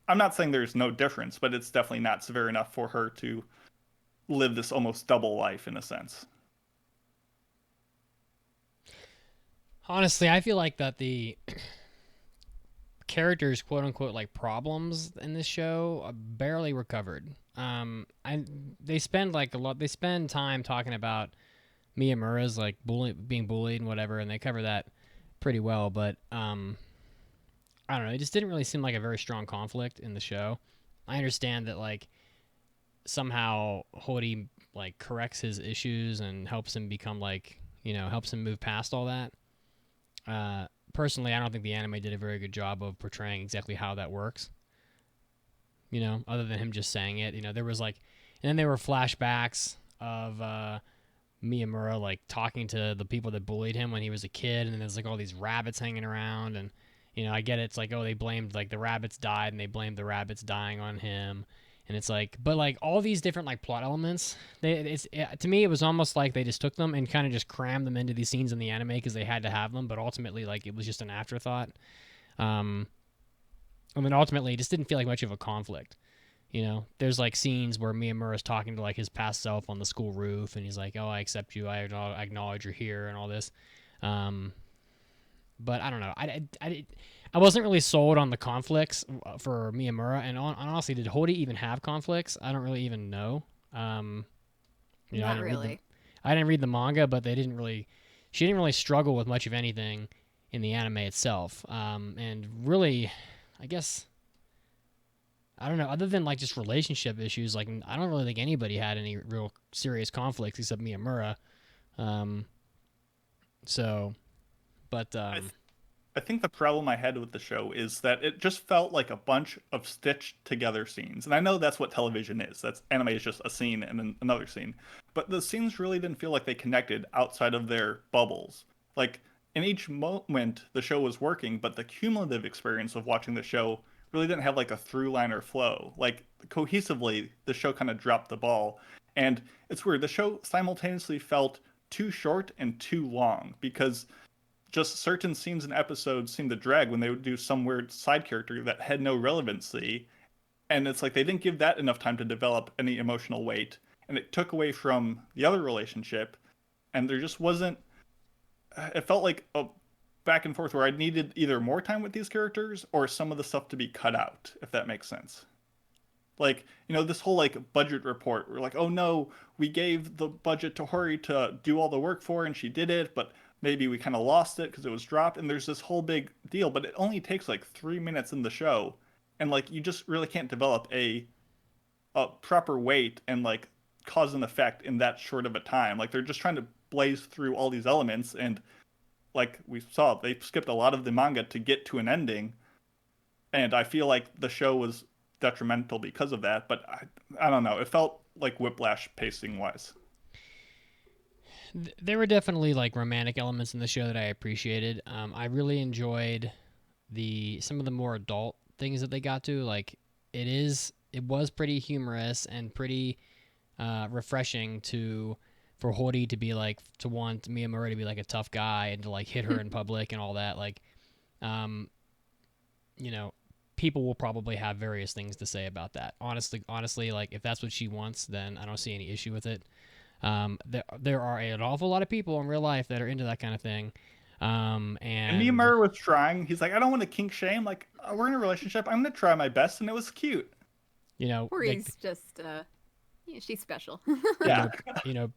I'm not saying there's no difference, but it's definitely not severe enough for her to live this almost double life in a sense. Honestly, I feel like that the characters, quote unquote, like problems in this show are barely recovered. They spend time talking about Miyamura's like being bullied and whatever, and they cover that pretty well. But I don't know, it just didn't really seem like a very strong conflict in the show. I understand that like somehow Hori like corrects his issues and helps him become like, helps him move past all that. Personally, I don't think the anime did a very good job of portraying exactly how that works. Other than him just saying it. There was like, and then there were flashbacks of Miyamura like talking to the people that bullied him when he was a kid, and then there's like all these rabbits hanging around, and I get it, it's like, oh, they blamed like the rabbits died, and they blamed the rabbits dying on him. And it's like, but like all these different like plot elements, to me it was almost like they just took them and kind of just crammed them into these scenes in the anime because they had to have them, but ultimately like it was just an afterthought. And then ultimately, it just didn't feel like much of a conflict. There's like scenes where Miyamura's talking to like his past self on the school roof, and he's like, "Oh, I accept you. I acknowledge you're here," and all this. But I don't know. I wasn't really sold on the conflicts for Miyamura, and honestly, did Hori even have conflicts? I don't really even know. Not I didn't really. I didn't read the manga, but she didn't really struggle with much of anything in the anime itself. And really, I guess, I don't know, other than like just relationship issues, like I don't really think anybody had any real serious conflicts except Miyamura. I think the problem I had with the show is that it just felt like a bunch of stitched together scenes. And I know that's what television is. That's anime is just a scene and then another scene. But the scenes really didn't feel like they connected outside of their bubbles. Like in each moment the show was working, but the cumulative experience of watching the show really didn't have like a through line or flow. Like cohesively, the show kind of dropped the ball. And it's weird. The show simultaneously felt too short and too long because just certain scenes and episodes seemed to drag when they would do some weird side character that had no relevancy. And it's like they didn't give that enough time to develop any emotional weight. And it took away from the other relationship. And there just wasn't... It felt like a back and forth where I needed either more time with these characters or some of the stuff to be cut out, if that makes sense. Like, this whole like budget report, we're like, oh no, we gave the budget to Hori to do all the work for and she did it, but maybe we kind of lost it because it was dropped, and there's this whole big deal, but it only takes like 3 minutes in the show, and like you just really can't develop a proper weight and like cause and effect in that short of a time. Like they're just trying to blaze through all these elements, and like we saw, they skipped a lot of the manga to get to an ending, and I feel like the show was detrimental because of that. But I don't know, it felt like whiplash pacing wise. There were definitely like romantic elements in the show that I appreciated. I really enjoyed some of the more adult things that they got to. Like it was pretty humorous and pretty refreshing for Hori to be like, to want Miyamura to be like a tough guy and to like hit her in public and all that. Like, people will probably have various things to say about that. Honestly, like if that's what she wants, then I don't see any issue with it. There are an awful lot of people in real life that are into that kind of thing. And Miyamura was trying. He's like, I don't want to kink shame. Like, we're in a relationship. I'm going to try my best. And it was cute. Hori's just, she's special. Yeah.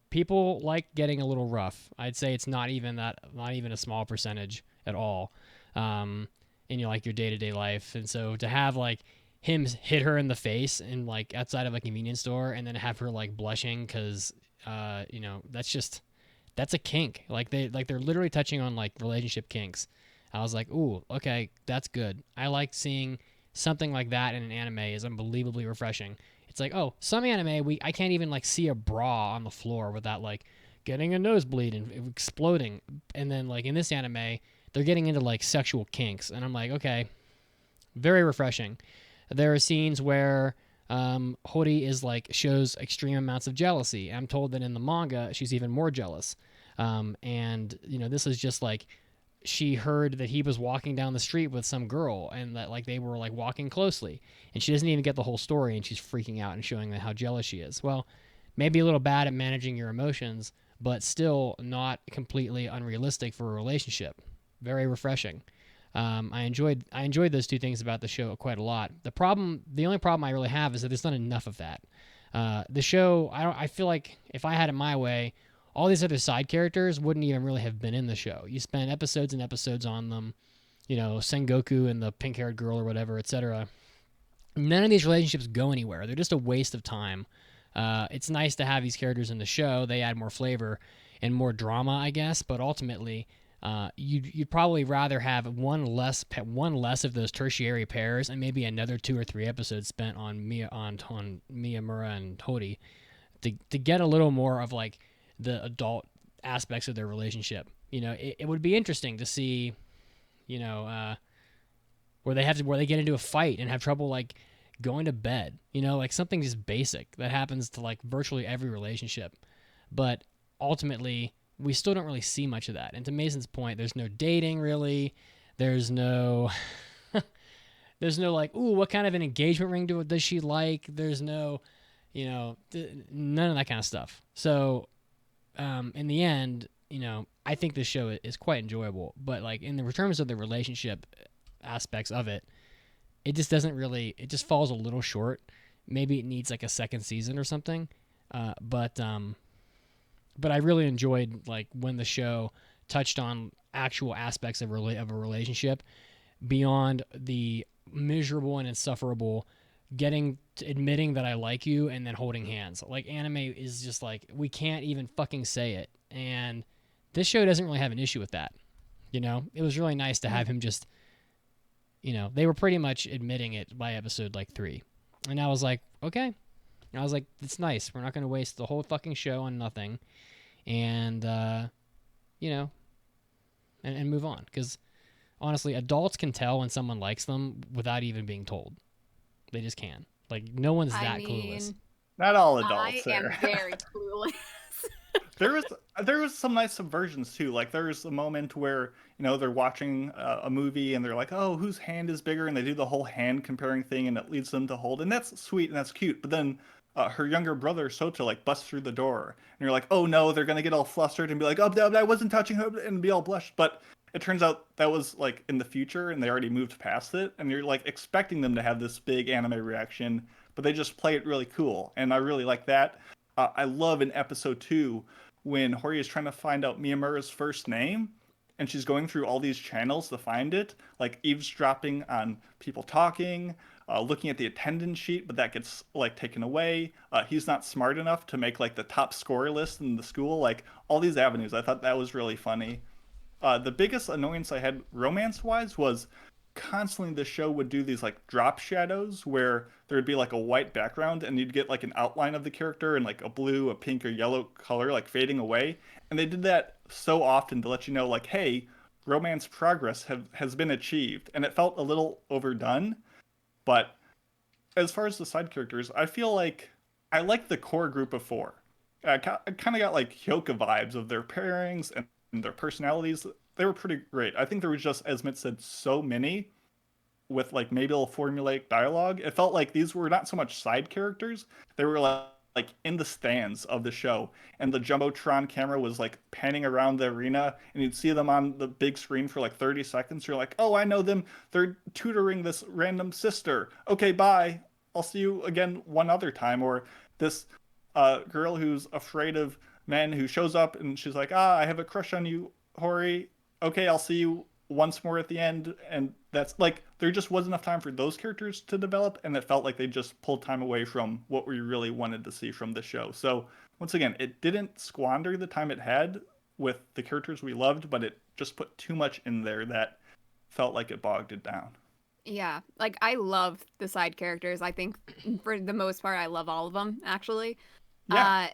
People like getting a little rough. I'd say it's not even a small percentage at all. In your day-to-day life. And so to have like him hit her in the face and like outside of a convenience store and then have her like blushing because that's a kink. Like they're literally touching on like relationship kinks. I was like, ooh, okay, that's good. I like seeing something like that in an anime. Is unbelievably refreshing. It's like, oh, some anime I can't even like see a bra on the floor without like getting a nosebleed and exploding. And then like in this anime, they're getting into like sexual kinks, and I'm like, okay, very refreshing. There are scenes where Hori is like shows extreme amounts of jealousy. I'm told that in the manga she's even more jealous. And this is just like she heard that he was walking down the street with some girl and that like they were like walking closely, and she doesn't even get the whole story, and she's freaking out and showing how jealous she is. Well, maybe a little bad at managing your emotions, but still not completely unrealistic for a relationship. Very refreshing. I enjoyed those two things about the show quite a lot. The only problem I really have is that there's not enough of that. The show, I feel like if I had it my way, all these other side characters wouldn't even really have been in the show. You spend episodes and episodes on them, Sengoku and the pink-haired girl or whatever, etc. None of these relationships go anywhere. They're just a waste of time. It's nice to have these characters in the show. They add more flavor and more drama, I guess, but ultimately, you'd probably rather have one less of those tertiary pairs and maybe another 2 or 3 episodes spent on Miyamura and Hori to get a little more of like the adult aspects of their relationship. It would be interesting to see, where they get into a fight and have trouble like going to bed. Like something just basic that happens to like virtually every relationship, but ultimately we still don't really see much of that. And to Mason's point, there's no dating really. There's no there's no like, ooh, what kind of an engagement ring does she like? There's no, none of that kind of stuff. So in the end, I think this show is quite enjoyable, but like in the terms of the relationship aspects of it, it just doesn't really, it just falls a little short. Maybe it needs like a second season or something. But I really enjoyed like when the show touched on actual aspects of a relationship beyond the miserable and insufferable admitting that I like you and then holding hands. Like anime is just like, we can't even fucking say it. And this show doesn't really have an issue with that. It was really nice to have him just, they were pretty much admitting it by episode like 3. And I was like, okay. I was like, it's nice. We're not going to waste the whole fucking show on nothing. And, and move on. Because honestly, adults can tell when someone likes them without even being told. They just can. Like, no one's that clueless. Not all adults. I am very clueless. There was some nice subversions too. Like there's a moment where they're watching a movie and they're like, oh, whose hand is bigger, and they do the whole hand comparing thing, and it leads them to hold, and that's sweet and that's cute. But then her younger brother Sota like busts through the door, and you're like, oh no, they're gonna get all flustered and be like, oh, I wasn't touching her, and be all blushed. But it turns out that was like in the future, and they already moved past it, and you're like expecting them to have this big anime reaction, but they just play it really cool, and I really like that. I love in episode 2 when Hori is trying to find out Miyamura's first name, and she's going through all these channels to find it, like eavesdropping on people talking, looking at the attendance sheet, but that gets like taken away. He's not smart enough to make like the top scorer list in the school, like all these avenues. I thought that was really funny. The biggest annoyance I had romance-wise was constantly the show would do these like drop shadows where there would be like a white background and you'd get like an outline of the character in like a blue, a pink, or yellow color like fading away. And they did that so often to let you know like, hey, romance progress has been achieved. And it felt a little overdone. But as far as the side characters, I feel like I like the core group of 4. I kind of got like Hyoka vibes of their pairings and their personalities. They were pretty great. I think there was just, as Mitt said, so many with like maybe a little formulaic dialogue. It felt like these were not so much side characters. They were like in the stands of the show. And the Jumbotron camera was like panning around the arena, and you'd see them on the big screen for like 30 seconds. You're like, oh, I know them. They're tutoring this random sister. Okay, bye. I'll see you again one other time. Or this girl who's afraid of men who shows up and she's like, I have a crush on you, Hori. Okay, I'll see you once more at the end. And that's like, there just wasn't enough time for those characters to develop, and it felt like they just pulled time away from what we really wanted to see from the show. So once again, it didn't squander the time it had with the characters we loved, but it just put too much in there that felt like it bogged it down. Yeah, like I love the side characters. I think for the most part, I love all of them actually. Yeah.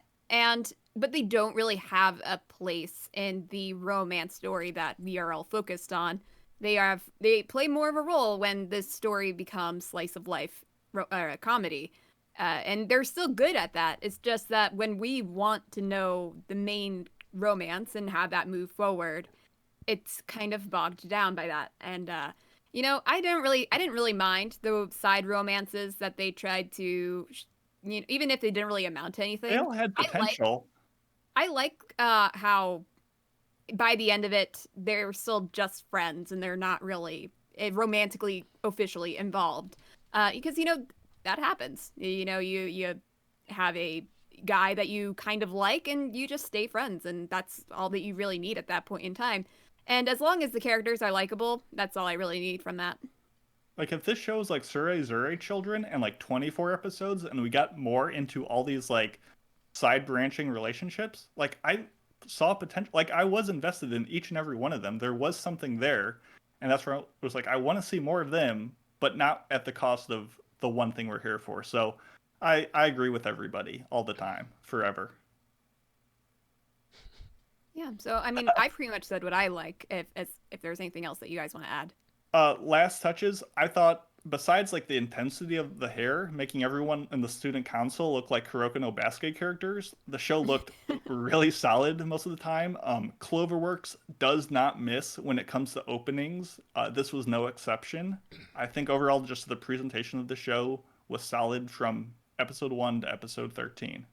But they don't really have a place in the romance story that VRL focused on. They play more of a role when this story becomes slice of life comedy, and they're still good at that. It's just that when we want to know the main romance and have that move forward, it's kind of bogged down by that. And I didn't really mind the side romances that they tried to, even if they didn't really amount to anything. They all had potential. I like how by the end of it, they're still just friends and they're not really romantically officially involved. Because, that happens. You have a guy that you kind of like and you just stay friends, and that's all that you really need at that point in time. And as long as the characters are likable, that's all I really need from that. Like if this show was like Zure Children and like 24 episodes and we got more into all these like side branching relationships, like I saw potential, like I was invested in each and every one of them. There was something there, and that's where I was like, I want to see more of them, but not at the cost of the one thing we're here for. So I agree with everybody all the time, forever. Yeah, so I mean, I pretty much said what I like. If there's anything else that you guys want to add. Last touches, I thought besides like the intensity of the hair, making everyone in the student council look like Kuroko no Basket characters, the show looked really solid most of the time. Cloverworks does not miss when it comes to openings. This was no exception. I think overall, just the presentation of the show was solid from episode 1 to episode 13.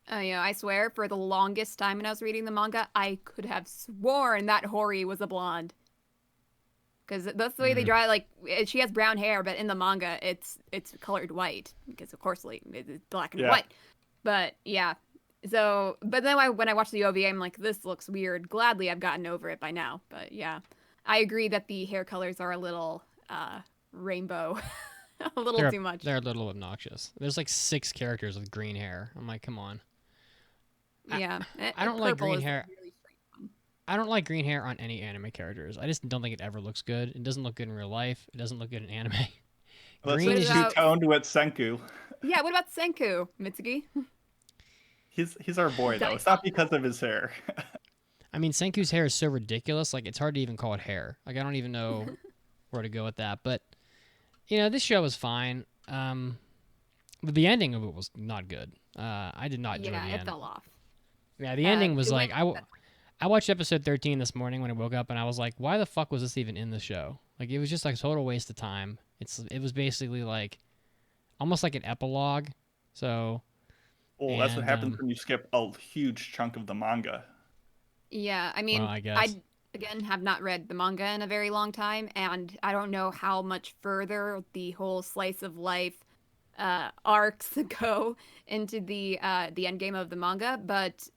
I swear, for the longest time when I was reading the manga, I could have sworn that Hori was a blonde. Because that's the way they draw it. Like, she has brown hair, but in the manga, it's colored white. Because, of course, like, it's black and white. But, yeah. So, but then when I watched the OVA, I'm like, this looks weird. Gladly, I've gotten over it by now. But, yeah. I agree that the hair colors are a little rainbow. A little too much. They're a little obnoxious. There's like 6 characters with green hair. I'm like, come on. Yeah. I don't like green hair. I don't like green hair on any anime characters. I just don't think it ever looks good. It doesn't look good in real life. It doesn't look good in anime. Green is two-toned with Senku. Yeah, what about Senku, Mitsugi? He's our boy, though. It's not because of his hair. I mean, Senku's hair is so ridiculous. Like, it's hard to even call it hair. Like, I don't even know where to go with that. But, you know, this show was fine. But the ending of it was not good. I did not enjoy the end. Yeah, it fell off. Yeah, the ending was like... I watched episode 13 this morning when I woke up, and I was like, why the fuck was this even in the show? Like, it was just like a total waste of time. It was basically like almost like an epilogue. So... Well, that's what happens when you skip a huge chunk of the manga. Yeah, I mean, I guess. I, again, have not read the manga in a very long time, and I don't know how much further the whole slice of life arcs go into the end game of the manga,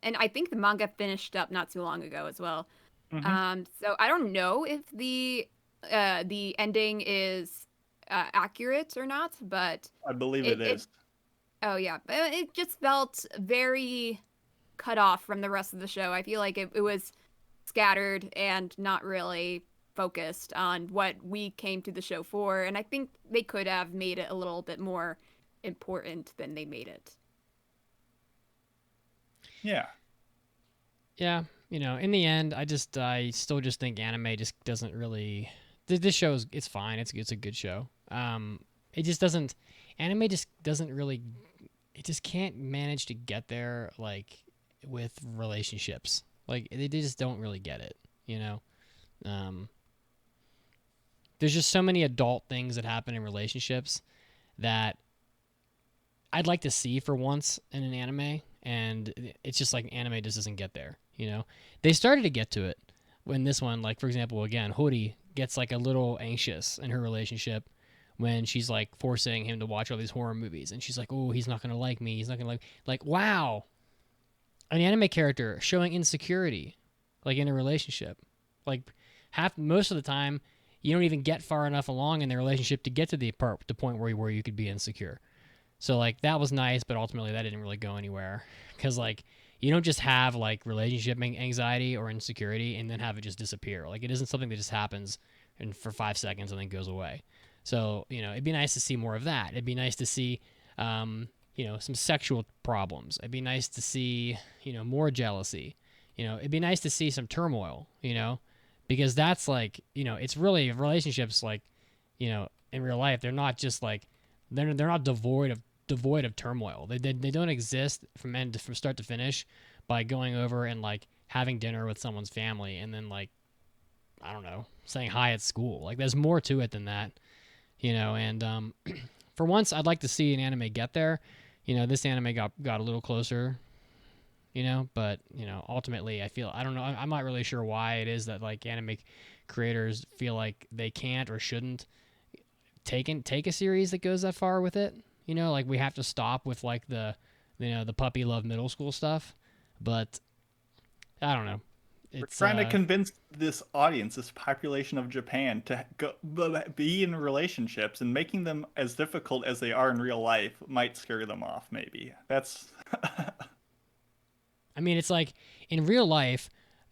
and I think the manga finished up not too long ago as well. Mm-hmm. So I don't know if the ending is accurate or not, but I believe it is. Oh yeah, it just felt very cut off from the rest of the show. I feel like it was scattered and not really focused on what we came to the show for, and I think they could have made it a little bit more important than they made it. Yeah. Yeah, you know, in the end, I still just think anime just doesn't really... This show it's fine. It's a good show. It just doesn't... Anime just doesn't really... It just can't manage to get there, like, with relationships. Like, they just don't really get it, you know? There's just so many adult things that happen in relationships that I'd like to see for once in an anime, and it's just like anime just doesn't get there, you know? They started to get to it when this one, like, for example, again, Hori gets, like, a little anxious in her relationship when she's, like, forcing him to watch all these horror movies, and she's like, oh, he's not going to like me, he's not going to like... Like, wow! An anime character showing insecurity, like, in a relationship. Like, most of the time, you don't even get far enough along in the relationship to get to the point where you could be insecure. So, like, that was nice, but ultimately that didn't really go anywhere. Because, like, you don't just have, like, relationship anxiety or insecurity and then have it just disappear. Like, it isn't something that just happens for 5 seconds and then goes away. So, you know, it'd be nice to see more of that. It'd be nice to see, you know, some sexual problems. It'd be nice to see, you know, more jealousy. You know, it'd be nice to see some turmoil, you know, because that's, like, you know, it's really relationships, like, you know, in real life, they're not just, like, they're not devoid of turmoil. They don't exist from start to finish by going over and, like, having dinner with someone's family and then, like, I don't know, saying hi at school. Like, there's more to it than that, you know. And for once, I'd like to see an anime get there. You know, this anime got a little closer, you know, but, you know, ultimately I don't know, I'm not really sure why it is that, like, anime creators feel like they can't or shouldn't take a series that goes that far with it. You know, like, we have to stop with, like, the puppy love middle school stuff. But I don't know. We're trying to convince this audience, this population of Japan, to be in relationships, and making them as difficult as they are in real life might scare them off, maybe. That's... I mean, it's like, in real life,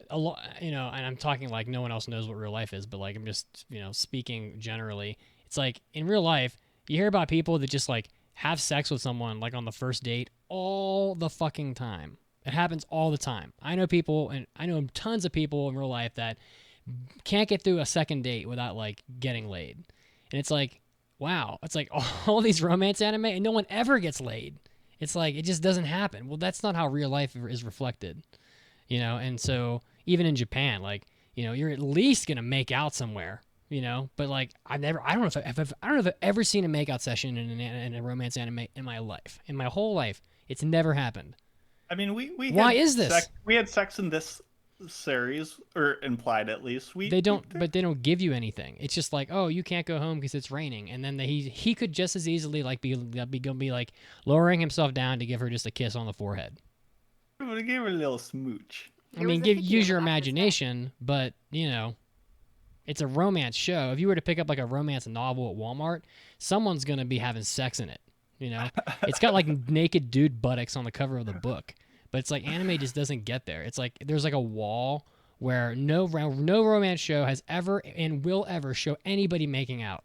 a lot, you know, and I'm talking like no one else knows what real life is, but, like, I'm just, you know, speaking generally. It's like, in real life, you hear about people that just, like, have sex with someone, like, on the first date all the fucking time. It happens all the time. I know people, and I know tons of people in real life that can't get through a second date without, like, getting laid. And it's like, wow, it's like all these romance anime and no one ever gets laid. It's like, it just doesn't happen. Well, that's not how real life is reflected, you know? And so even in Japan, like, you know, you're at least going to make out somewhere, you know? But like, I don't know if I've ever seen a makeout session in a romance anime in my life. In my whole life, it's never happened. I mean, Why is this? We had sex in this series, or implied at least. They don't give you anything. It's just like, oh, you can't go home because it's raining, and then he could just as easily like be like lowering himself down to give her just a kiss on the forehead. We gave her a little smooch. I mean, use your imagination, but you know, it's a romance show. If you were to pick up like a romance novel at Walmart, someone's gonna be having sex in it. You know, it's got like naked dude buttocks on the cover of the book, but it's like anime just doesn't get there. It's like there's like a wall where no romance show has ever and will ever show anybody making out.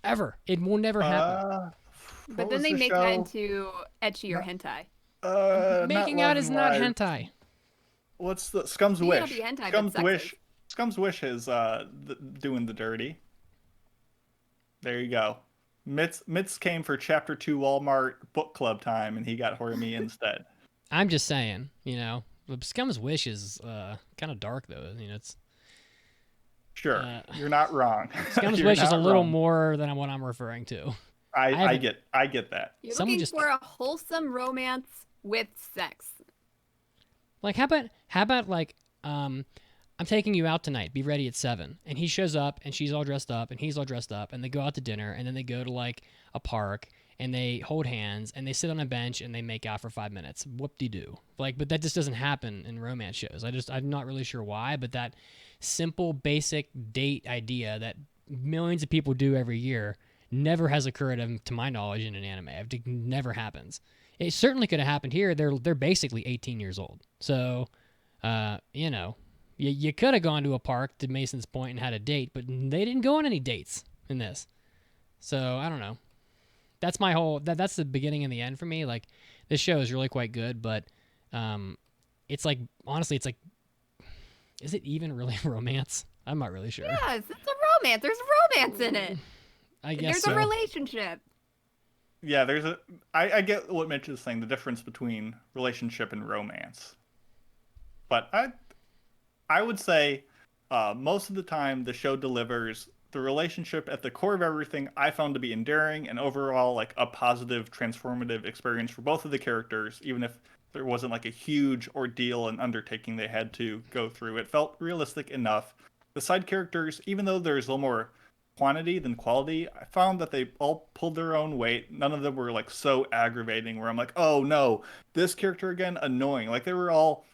Ever. It will never happen. But then they make that into etchy or hentai. Making out is not hentai. What's the Scum's Wish? Hentai, Scum's Wish is doing the dirty. There you go. Mitz came for Chapter 2 Walmart book club time, and he got Horimiya instead. I'm just saying, you know, Scum's Wish is kind of dark, though. You know, it's... Sure, you're not wrong. Scum's Wish is a little more than what I'm referring to. I get that. You're looking for a wholesome romance with sex. Like, how about like, I'm taking you out tonight. Be ready at 7. And he shows up, and she's all dressed up, and he's all dressed up, and they go out to dinner, and then they go to like a park, and they hold hands, and they sit on a bench, and they make out for 5 minutes. Whoop-de-doo. Like, but that just doesn't happen in romance shows. I'm not really sure why, but that simple, basic date idea that millions of people do every year never has occurred, to my knowledge, in an anime. It never happens. It certainly could have happened here. They're basically 18 years old. So, you know, you could have gone to a park to Mason's Point and had a date, but they didn't go on any dates in this. So, I don't know. That's my whole... That's the beginning and the end for me. Like, this show is really quite good, but it's like... Honestly, it's like... Is it even really romance? I'm not really sure. Yes, it's a romance. There's romance in it. I guess there's so. a relationship. Yeah, there's a... I get what Mitch is saying, the difference between relationship and romance. But I would say most of the time the show delivers the relationship at the core of everything I found to be endearing and overall like a positive, transformative experience for both of the characters, even if there wasn't like a huge ordeal and undertaking they had to go through. It felt realistic enough. The side characters, even though there's a little more quantity than quality, I found that they all pulled their own weight. None of them were like so aggravating where I'm like, oh no, this character again, annoying. Like they were all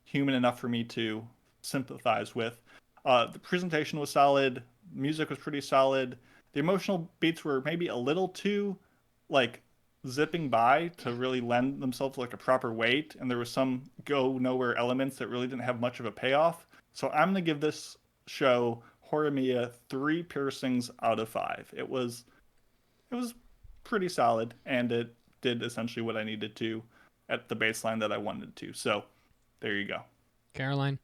human enough for me to sympathize with. The presentation was solid. Music was pretty solid. The emotional beats were maybe a little too like zipping by to really lend themselves like a proper weight, and there was some go nowhere elements that really didn't have much of a payoff. So I'm gonna give this show Horimiya 3 piercings out of 5. It was pretty solid, and it did essentially what I needed to at the baseline that I wanted to. So there you go. Caroline?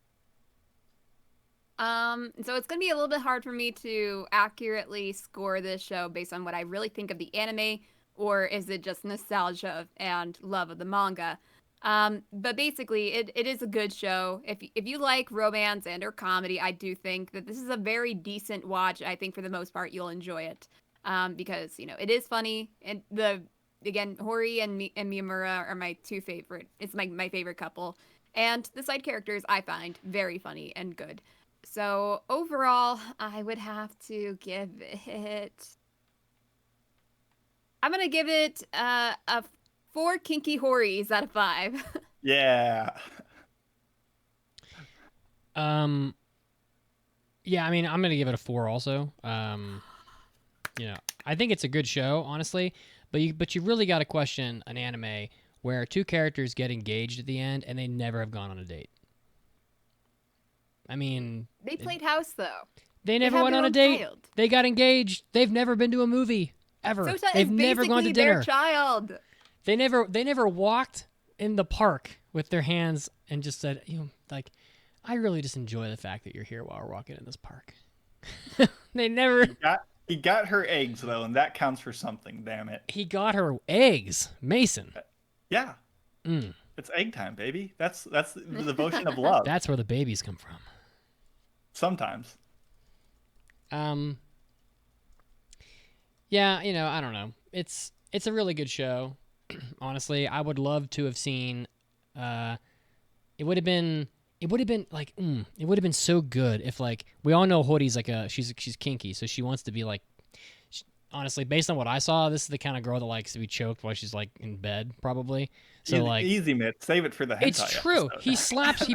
So it's going to be a little bit hard for me to accurately score this show based on what I really think of the anime, or is it just nostalgia and love of the manga? But basically, it is a good show. If you like romance and or comedy, I do think that this is a very decent watch. I think for the most part, you'll enjoy it. Because, you know, it is funny. And again, Hori and Miyamura are my two favorite. It's my favorite couple. And the side characters I find very funny and good. So overall, I would have to give it... I'm going to give it a 4 kinky Horis out of 5. Yeah. Yeah, I mean, I'm going to give it a 4 also. You know, I think it's a good show, honestly, but you really got to question an anime where 2 characters get engaged at the end and they never have gone on a date. I mean... They played house, though. They never went on a date. Child. They got engaged. They've never been to a movie, ever. So they've never gone to dinner. Their child. They never walked in the park with their hands and just said, you know, like, I really just enjoy the fact that you're here while we're walking in this park. They never... He got her eggs though, and that counts for something. Damn it. He got her eggs, Mason. Yeah. Mm. It's egg time, baby. That's the devotion of love. That's where the babies come from. Sometimes. Yeah, I don't know. It's a really good show. Honestly, I would love to have seen. It would have been like it would have been so good if like we all know Hori's like she's kinky, so she wants to be like. Honestly, based on what I saw, this is the kind of girl that likes to be choked while she's like in bed, probably. So like easy, Mitch. Save it for the hentai. It's true. Episode. He slaps.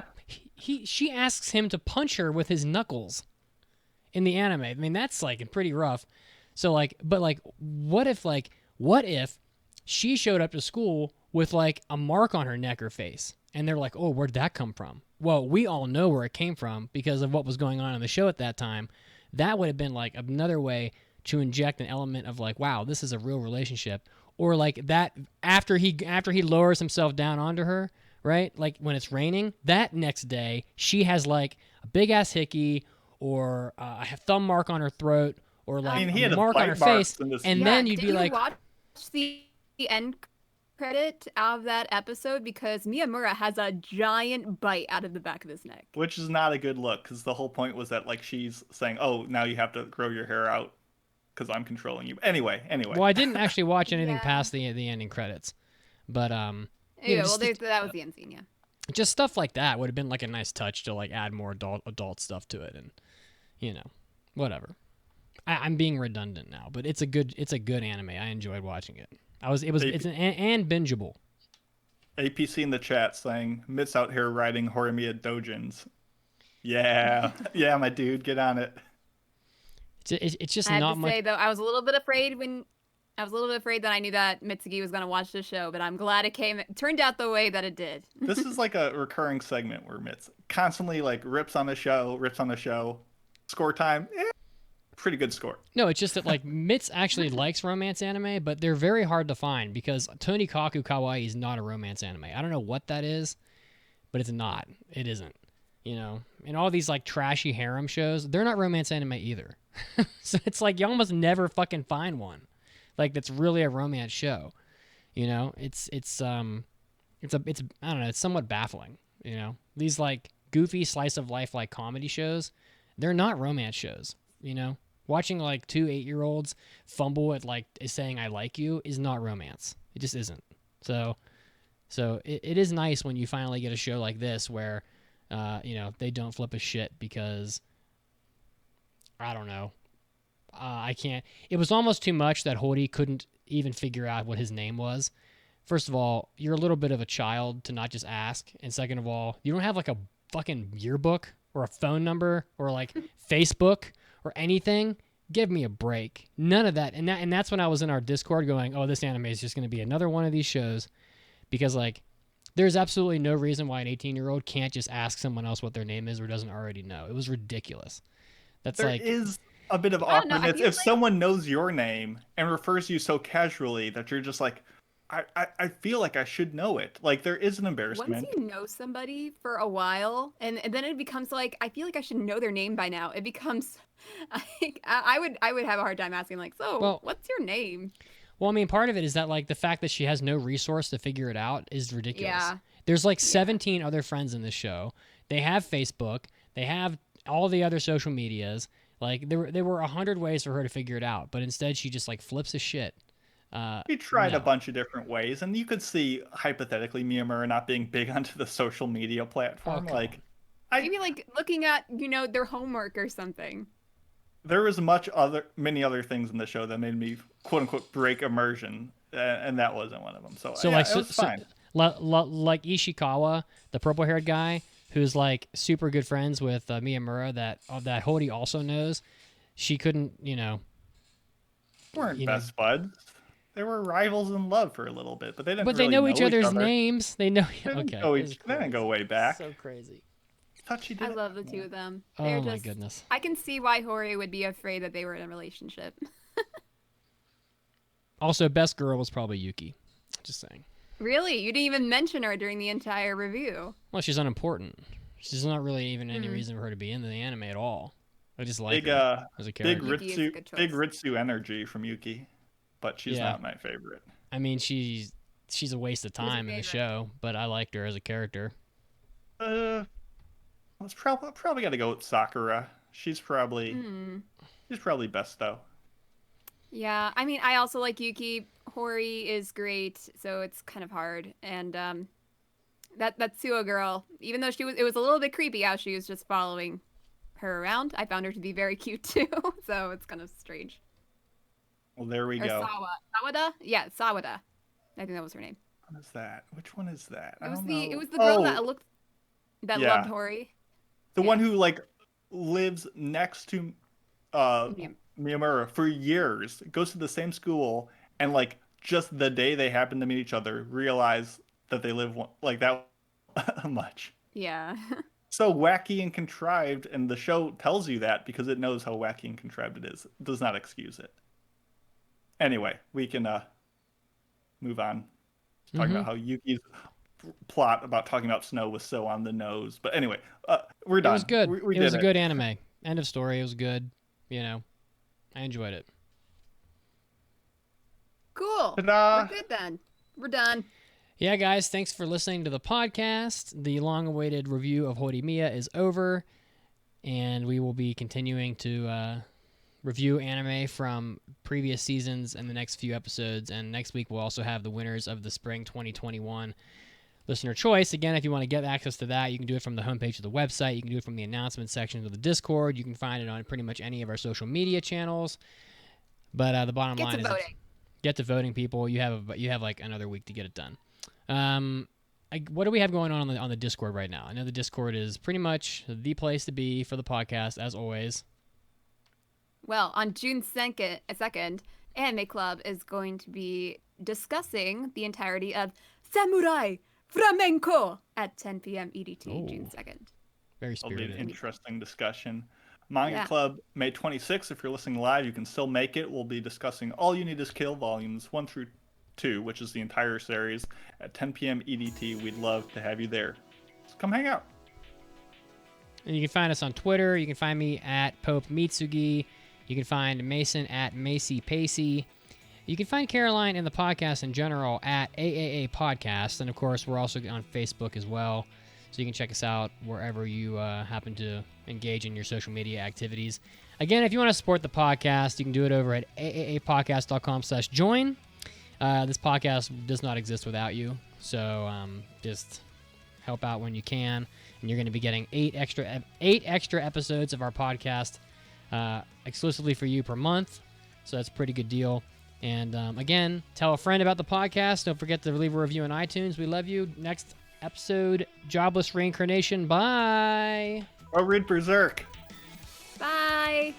She asks him to punch her with his knuckles. In the anime, I mean that's like pretty rough. So like, but like, what if she showed up to school with like a mark on her neck or face, and they're like, oh, where'd that come from? Well, we all know where it came from because of what was going on in the show at that time. That would have been like another way to inject an element of like, wow, this is a real relationship. Or like that after he lowers himself down onto her, right? Like when it's raining, that next day she has like a big ass hickey or a thumb mark on her throat or like he had a mark on her face, and then you'd be like, watch the end credit of that episode because Miyamura has a giant bite out of the back of his neck, which is not a good look because the whole point was that like she's saying, oh, now you have to grow your hair out because I'm controlling you. Anyway. Well, I didn't actually watch anything past the ending credits, but yeah, well, that was the end scene, yeah. Just stuff like that would have been like a nice touch to like add more adult stuff to it, and whatever. I'm being redundant now, but it's a good anime. I enjoyed watching it. It's and bingeable. APC in the chat saying Mit's out here riding Horimiya dojins. Yeah, yeah, my dude, get on it. It's just I have not to much. say though, I was a little bit afraid that I knew that Mitsugi was gonna watch the show, but I'm glad it turned out the way that it did. This is like a recurring segment where Mitz constantly like rips on the show. Score time, pretty good score. No, it's just that like Mitz actually likes romance anime, but they're very hard to find because Tonikaku Kawaii is not a romance anime. I don't know what that is, but it's not. It isn't. And all these like trashy harem shows, they're not romance anime either. So it's like you almost never fucking find one like that's really a romance show. It's I don't know, it's somewhat baffling. These like goofy slice of life like comedy shows, they're not romance shows. Watching like 2 8-year-olds fumble at like saying I like you is not romance. It just isn't. So it is nice when you finally get a show like this where they don't flip a shit because I don't know. I can't. It was almost too much that Hori couldn't even figure out what his name was. First of all, you're a little bit of a child to not just ask. And second of all, you don't have like a fucking yearbook or a phone number or like Facebook or anything. Give me a break. None of that. And that's when I was in our Discord going, oh, this anime is just going to be another one of these shows. Because like, there's absolutely no reason why an 18-year-old can't just ask someone else what their name is or doesn't already know. It was ridiculous. There is a bit of awkwardness if someone knows your name and refers to you so casually that you're just like, I feel like I should know it. Like there is an embarrassment. Once you know somebody for a while, and then it becomes like I feel like I should know their name by now. It becomes, I would have a hard time asking like, so what's your name? Well, I mean, part of it is that like the fact that she has no resource to figure it out is ridiculous. Yeah. There's like 17 other friends in this show. They have Facebook. They have all the other social medias. Like there were 100 ways for her to figure it out, but instead she just like flips a shit. We tried a bunch of different ways, and you could see hypothetically Miyamura not being big onto the social media platform. Like, maybe like looking at their homework or something. There was many other things in the show that made me quote unquote break immersion, and that wasn't one of them. So yeah, it was fine. Like Ishikawa, the purple haired guy, who's like super good friends with Miyamura that Hori also knows. She couldn't, weren't best buds. They were rivals in love for a little bit, but they didn't. But they know each other's names. They know. They didn't go way back. So crazy. Touchy did I love the two of them. Oh my goodness. I can see why Hori would be afraid that they were in a relationship. Also, best girl was probably Yuki. Just saying. Really? You didn't even mention her during the entire review. Well, she's unimportant. She's not really even any reason for her to be in the anime at all. I just like big her as a character. Yuki is a good choice. big Ritsu energy from Yuki, but she's Yeah. not my favorite. I mean, she's a waste of Who's your time in the favorite? show, but I liked her as a character. Let's probably got to go with Sakura. She's probably best though. Yeah, I mean, I also like Yuki. Hori is great, so it's kind of hard. And that Suo girl, even though it was a little bit creepy how she was just following her around, I found her to be very cute too. So it's kind of strange. Well, there we Or go. Sawada? Yeah, Sawada. I think that was her name. What is that? Which one is that? I It was don't the know. it was the girl Oh, that yeah. loved Hori. the yeah. one who like lives next to Yeah. Miyamura for years, goes to the same school, and like just the day they happen to meet each other, realize that they live like that much. Yeah. So wacky and contrived, and the show tells you that because it knows how wacky and contrived it is. It does not excuse it. Anyway, we can move on to talking about how Yuki's plot about talking about snow was so on the nose. But anyway, we're done. It was good. We it did was a good anime. End of story. It was good. You know, I enjoyed it. Cool. Ta-da! We're good then. We're done. Yeah, guys, thanks for listening to the podcast. The long-awaited review of Horimiya is over, and we will be continuing to review anime from previous seasons in the next few episodes. And next week we'll also have the winners of the Spring 2021 Listener Choice. Again, if you want to get access to that, you can do it from the homepage of the website. You can do it from the announcement section of the Discord. You can find it on pretty much any of our social media channels. But the bottom Get line to is voting. get to voting, people. You have like another week to get it done. What do we have going on the Discord right now? I know the Discord is pretty much the place to be for the podcast, as always. Well, on June 2nd, Anime Club is going to be discussing the entirety of Samurai Flamenco at 10 p.m. EDT, Oh. June 2nd. Very It'll be an spirited. interesting discussion. Manga Yeah. Club, May 26th. If you're listening live, you can still make it. We'll be discussing All You Need Is Kill volumes 1 through 2, which is the entire series, at 10 p.m. EDT. We'd love to have you there. So come hang out. And you can find us on Twitter. You can find me at Pope Mitsugi. You can find Mason at Macy Pacey. You can find Caroline and the podcast in general at AAA Podcast. And of course, we're also on Facebook as well. So you can check us out wherever you happen to engage in your social media activities. Again, if you want to support the podcast, you can do it over at aapodcast.com/join. This podcast does not exist without you. So just help out when you can. And you're going to be getting 8 extra episodes of our podcast exclusively for you per month. So that's a pretty good deal. And again, tell a friend about the podcast. Don't forget to leave a review on iTunes. We love you. Next episode, Jobless Reincarnation. Bye. Or read Berserk. Bye.